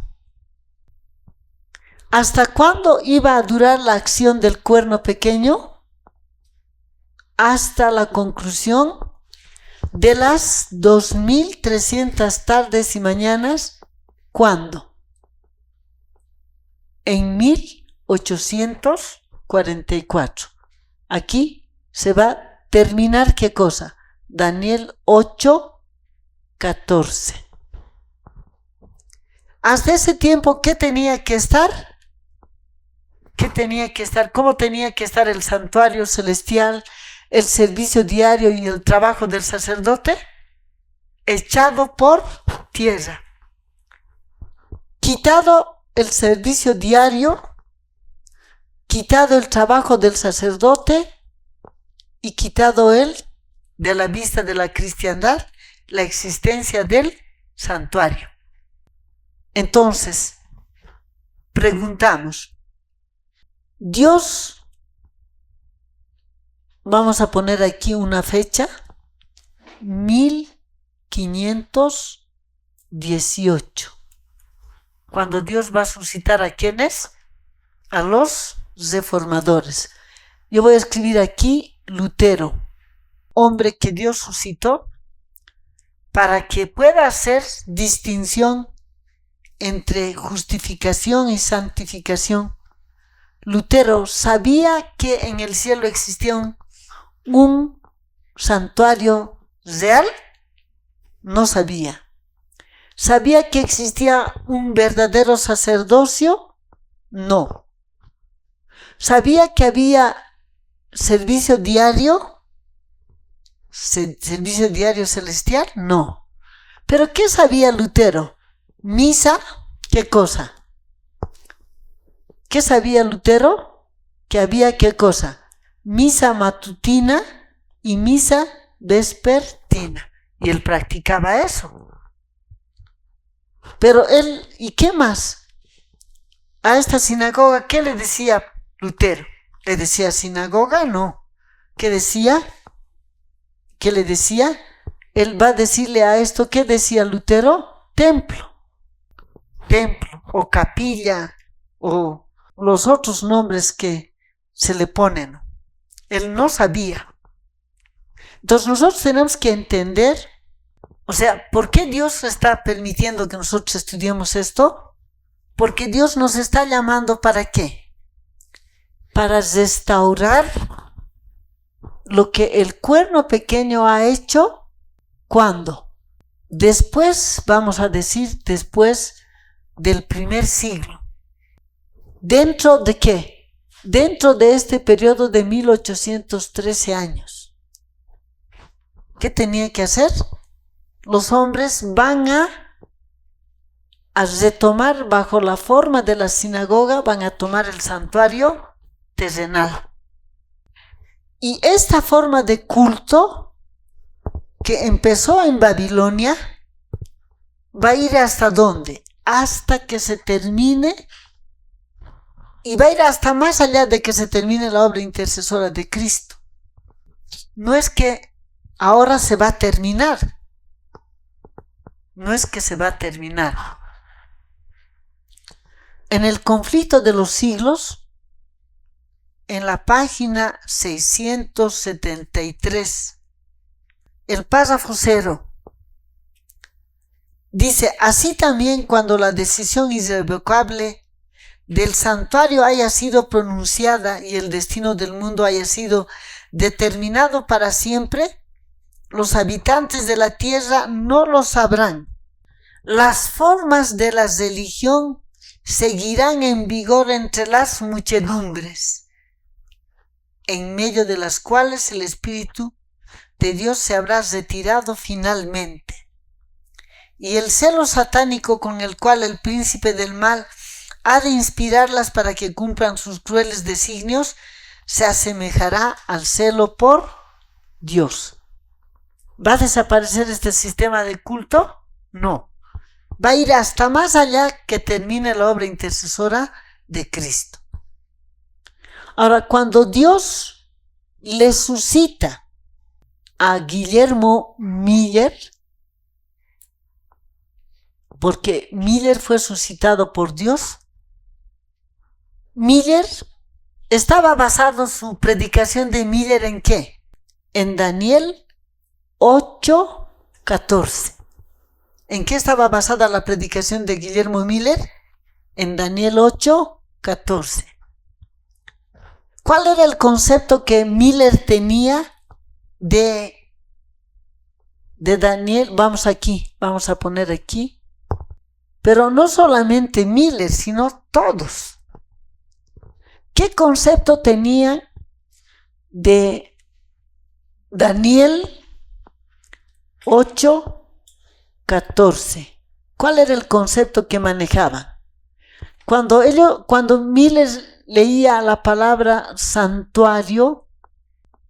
¿Hasta cuándo iba a durar la acción del cuerno pequeño? Hasta la conclusión de las 2300 tardes y mañanas. ¿Cuándo? En 1844. Aquí se va a terminar ¿qué cosa? Daniel 8, 14. Hasta ese tiempo, ¿qué tenía que estar? ¿Qué tenía que estar? ¿Cómo tenía que estar el santuario celestial, el servicio diario y el trabajo del sacerdote? Echado por tierra. Quitado el servicio diario, quitado el trabajo del sacerdote y quitado él de la vista de la cristiandad la existencia del santuario. Entonces, preguntamos, Dios, vamos a poner aquí una fecha, 1518, cuando Dios va a suscitar ¿a quiénes? A los reformadores. Yo voy a escribir aquí Lutero, hombre que Dios suscitó para que pueda hacer distinción entre justificación y santificación. Lutero sabía que en el cielo existía un santuario real, no sabía. ¿Sabía que existía un verdadero sacerdocio? No. ¿Sabía que había servicio diario? ¿Servicio diario celestial? No. ¿Pero qué sabía Lutero? Misa, ¿qué cosa? ¿Qué sabía Lutero? Que había ¿qué cosa? Misa matutina y misa vespertina. Y él practicaba eso. Pero él, ¿y qué más? A esta sinagoga, ¿qué le decía Lutero? ¿Le decía sinagoga? No. ¿Qué decía? ¿Qué le decía? Él va a decirle a esto, ¿qué decía Lutero? Templo. Templo o capilla o los otros nombres que se le ponen. Él no sabía. Entonces nosotros tenemos que entender, o sea, ¿por qué Dios está permitiendo que nosotros estudiemos esto? Porque Dios nos está llamando ¿para qué? Para restaurar lo que el cuerno pequeño ha hecho. ¿Cuándo? Después, vamos a decir, después del primer siglo. ¿Dentro de qué? Dentro de este periodo de 1813 años. ¿Qué tenía que hacer? Los hombres van a retomar bajo la forma de la sinagoga, van a tomar el santuario terrenal. Y esta forma de culto que empezó en Babilonia va a ir ¿hasta dónde? Hasta que se termine, y va a ir hasta más allá de que se termine la obra intercesora de Cristo. No es que ahora se va a terminar, no es que se va a terminar. En el conflicto de los siglos, en la página 673, el párrafo 0, dice, así también cuando la decisión irrevocable del santuario haya sido pronunciada y el destino del mundo haya sido determinado para siempre, los habitantes de la tierra no lo sabrán. Las formas de la religión seguirán en vigor entre las muchedumbres, en medio de las cuales el Espíritu de Dios se habrá retirado finalmente. Y el celo satánico con el cual el príncipe del mal ha de inspirarlas para que cumplan sus crueles designios, se asemejará al celo por Dios. ¿Va a desaparecer este sistema de culto? No. Va a ir hasta más allá que termine la obra intercesora de Cristo. Ahora, cuando Dios le suscita a Guillermo Miller, porque Miller fue suscitado por Dios, Miller estaba basado su predicación de Miller ¿en qué? En Daniel 8:14. ¿En qué estaba basada la predicación de Guillermo Miller? En Daniel 8:14. ¿Cuál era el concepto que Miller tenía de Daniel? Vamos a poner aquí. Pero no solamente Miller, sino todos. ¿Qué concepto tenían de Daniel 8:14? ¿Cuál era el concepto que manejaban? Cuando Miller leía la palabra santuario,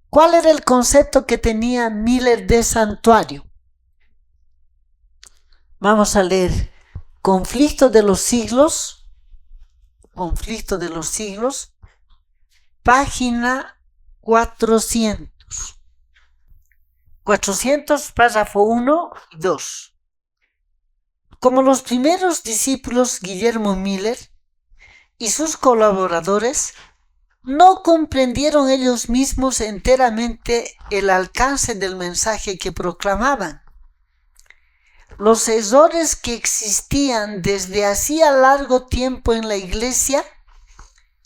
¿cuál era el concepto que tenía Miller de santuario? Vamos a leer Conflicto de los siglos, página 400, párrafo 1 y 2. Como los primeros discípulos, Guillermo Miller y sus colaboradores no comprendieron ellos mismos enteramente el alcance del mensaje que proclamaban. Los errores que existían desde hacía largo tiempo en la iglesia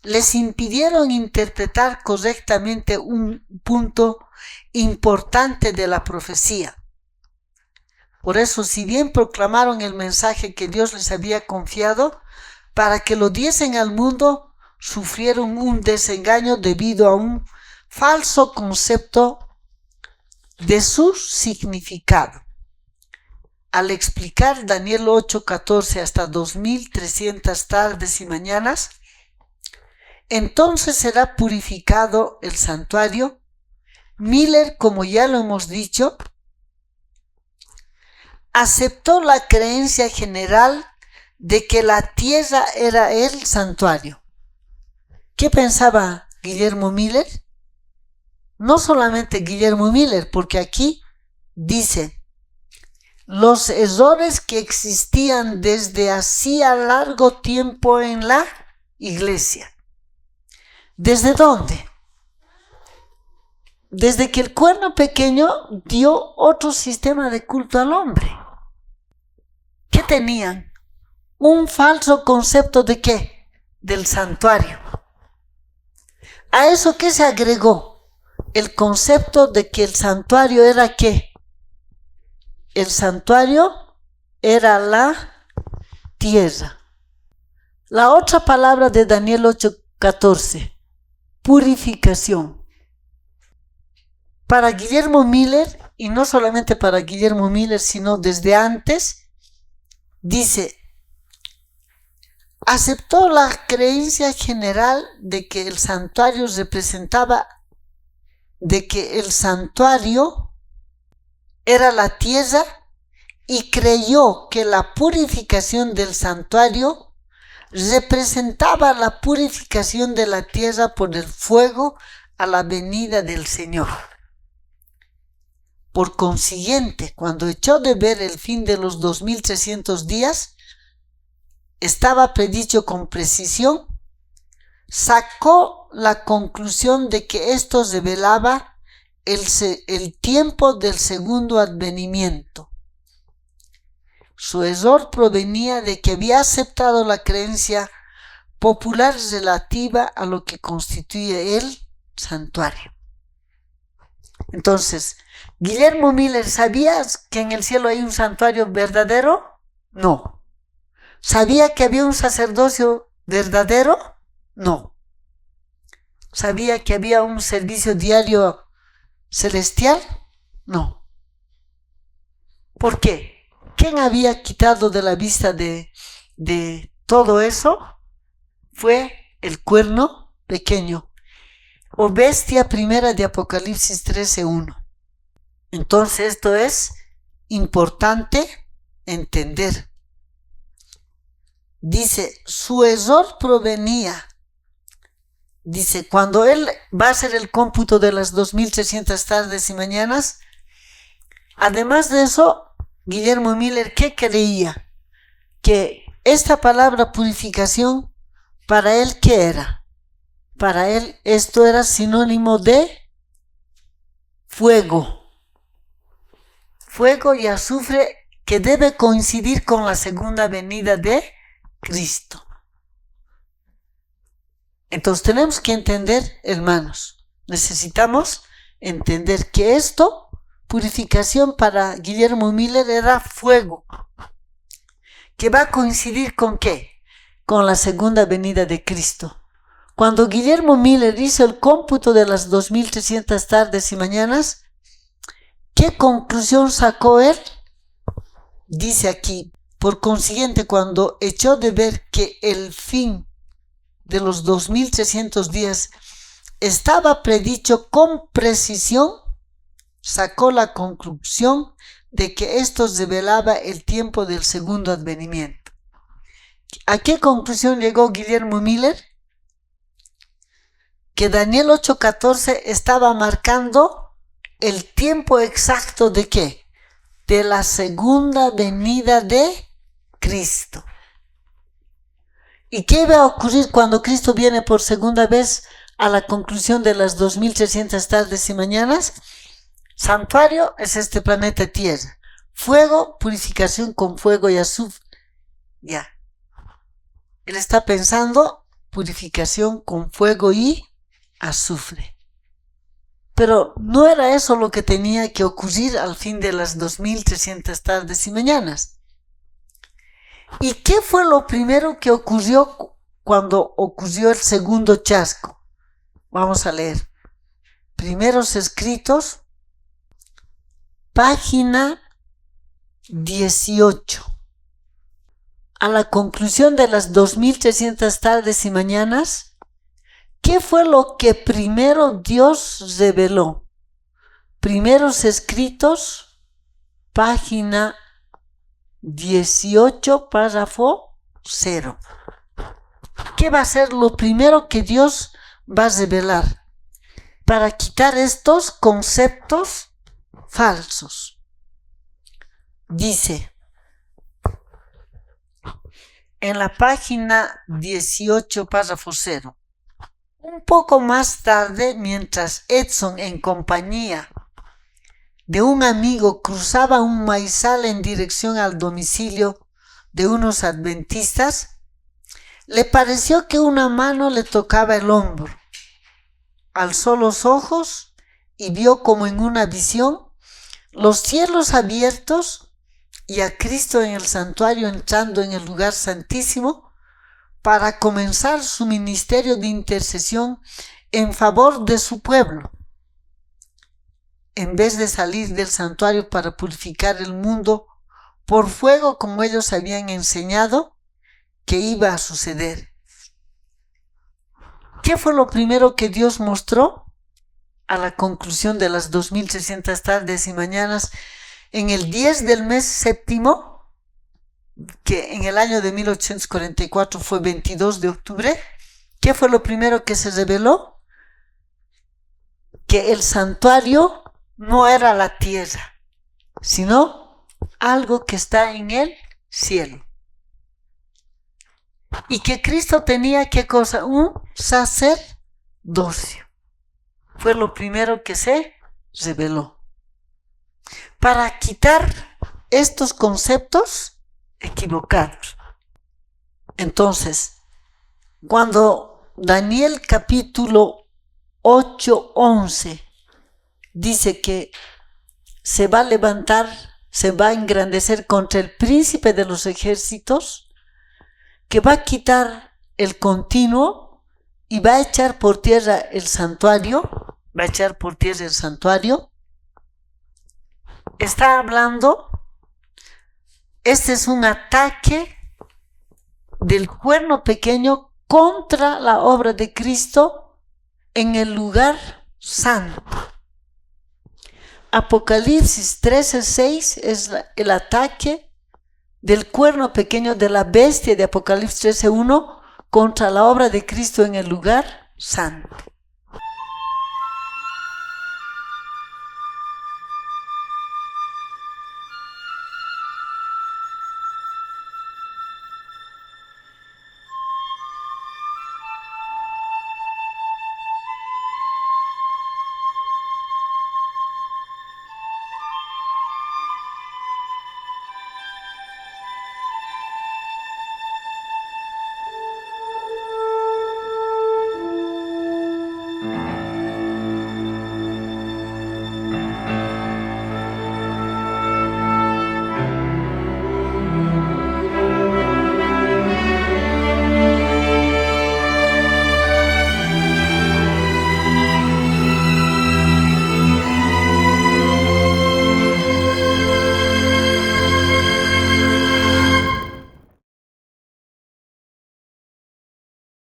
les impidieron interpretar correctamente un punto importante de la profecía. Por eso, si bien proclamaron el mensaje que Dios les había confiado para que lo diesen al mundo, sufrieron un desengaño debido a un falso concepto de su significado. Al explicar Daniel 8:14 hasta 2300 tardes y mañanas, entonces será purificado el santuario, Miller, como ya lo hemos dicho, aceptó la creencia general de que la tierra era el santuario. ¿Qué pensaba Guillermo Miller? No solamente Guillermo Miller, porque aquí dice los errores que existían desde hacía largo tiempo en la iglesia. ¿Desde dónde? Desde que el cuerno pequeño dio otro sistema de culto al hombre. ¿Qué tenían? Un falso concepto ¿de qué? Del santuario. ¿A eso qué se agregó? El concepto de que el santuario era ¿qué? El santuario era la tierra. La otra palabra de Daniel 8:14, purificación. Para Guillermo Miller, y no solamente para Guillermo Miller, sino desde antes, dice, aceptó la creencia general de que el santuario representaba, de que el santuario era la tierra y creyó que la purificación del santuario representaba la purificación de la tierra por el fuego a la venida del Señor. Por consiguiente, cuando echó de ver el fin de los 2300 días, estaba predicho con precisión, sacó la conclusión de que esto revelaba el tiempo del segundo advenimiento. Su error provenía de que había aceptado la creencia popular relativa a lo que constituye el santuario. Entonces, Guillermo Miller, ¿sabías que en el cielo hay un santuario verdadero? No. ¿Sabía que había un sacerdocio verdadero? No. ¿Sabía que había un servicio diario celestial? No. ¿Por qué? ¿Quién había quitado de la vista de todo eso? Fue el cuerno pequeño, o bestia primera de Apocalipsis 13:1. Entonces esto es importante entender. Dice, su error provenía, dice, cuando él va a hacer el cómputo de las 2300 tardes y mañanas, además de eso, Guillermo Miller, ¿qué creía? Que esta palabra purificación, para él, ¿qué era? Para él esto era sinónimo de fuego. Fuego y azufre que debe coincidir con la segunda venida de Cristo. Entonces tenemos que entender, hermanos, necesitamos entender que esto, purificación para Guillermo Miller, era fuego, que va a coincidir con ¿qué? Con la segunda venida de Cristo. Cuando Guillermo Miller hizo el cómputo de las 2300 tardes y mañanas, ¿qué conclusión sacó él? Dice aquí, Por consiguiente, cuando echó de ver que el fin de los 2300 días estaba predicho con precisión, sacó la conclusión de que esto revelaba el tiempo del segundo advenimiento. ¿A qué conclusión llegó Guillermo Miller? Que Daniel 8:14 estaba marcando el tiempo exacto ¿de qué? De la segunda venida de Cristo. ¿Y qué va a ocurrir cuando Cristo viene por segunda vez a la conclusión de las 2300 tardes y mañanas? Santuario es este planeta Tierra. Fuego, purificación con fuego y azufre. Ya. Él está pensando purificación con fuego y azufre. Pero no era eso lo que tenía que ocurrir al fin de las 2300 tardes y mañanas. ¿Y qué fue lo primero que ocurrió cuando ocurrió el segundo chasco? Vamos a leer. Primeros Escritos, página 18. A la conclusión de las 2300 tardes y mañanas, ¿qué fue lo que primero Dios reveló? Primeros Escritos, página 18, párrafo 0. ¿Qué va a ser lo primero que Dios va a revelar para quitar estos conceptos falsos? Dice en la página 18, párrafo 0. Un poco más tarde, mientras Edson, en compañía de un amigo, cruzaba un maizal en dirección al domicilio de unos adventistas, le pareció que una mano le tocaba el hombro. Alzó los ojos y vio como en una visión los cielos abiertos y a Cristo en el santuario entrando en el lugar santísimo para comenzar su ministerio de intercesión en favor de su pueblo. En vez de salir del santuario para purificar el mundo por fuego como ellos habían enseñado que iba a suceder. ¿Qué fue lo primero que Dios mostró a la conclusión de las 2300 tardes y mañanas en el 10 del mes séptimo, que en el año de 1844 fue 22 de octubre? ¿Qué fue lo primero que se reveló? Que el santuario no era la tierra, sino algo que está en el cielo. Y que Cristo tenía, ¿qué cosa? Un sacerdocio. Fue lo primero que se reveló. Para quitar estos conceptos equivocados. Entonces, cuando Daniel capítulo 8:11 dice que se va a levantar, se va a engrandecer contra el príncipe de los ejércitos, que va a quitar el continuo y va a echar por tierra el santuario, está hablando, este es un ataque del cuerno pequeño contra la obra de Cristo en el lugar santo. Apocalipsis 13:6 es el ataque del cuerno pequeño de la bestia de Apocalipsis 13:1 contra la obra de Cristo en el lugar santo.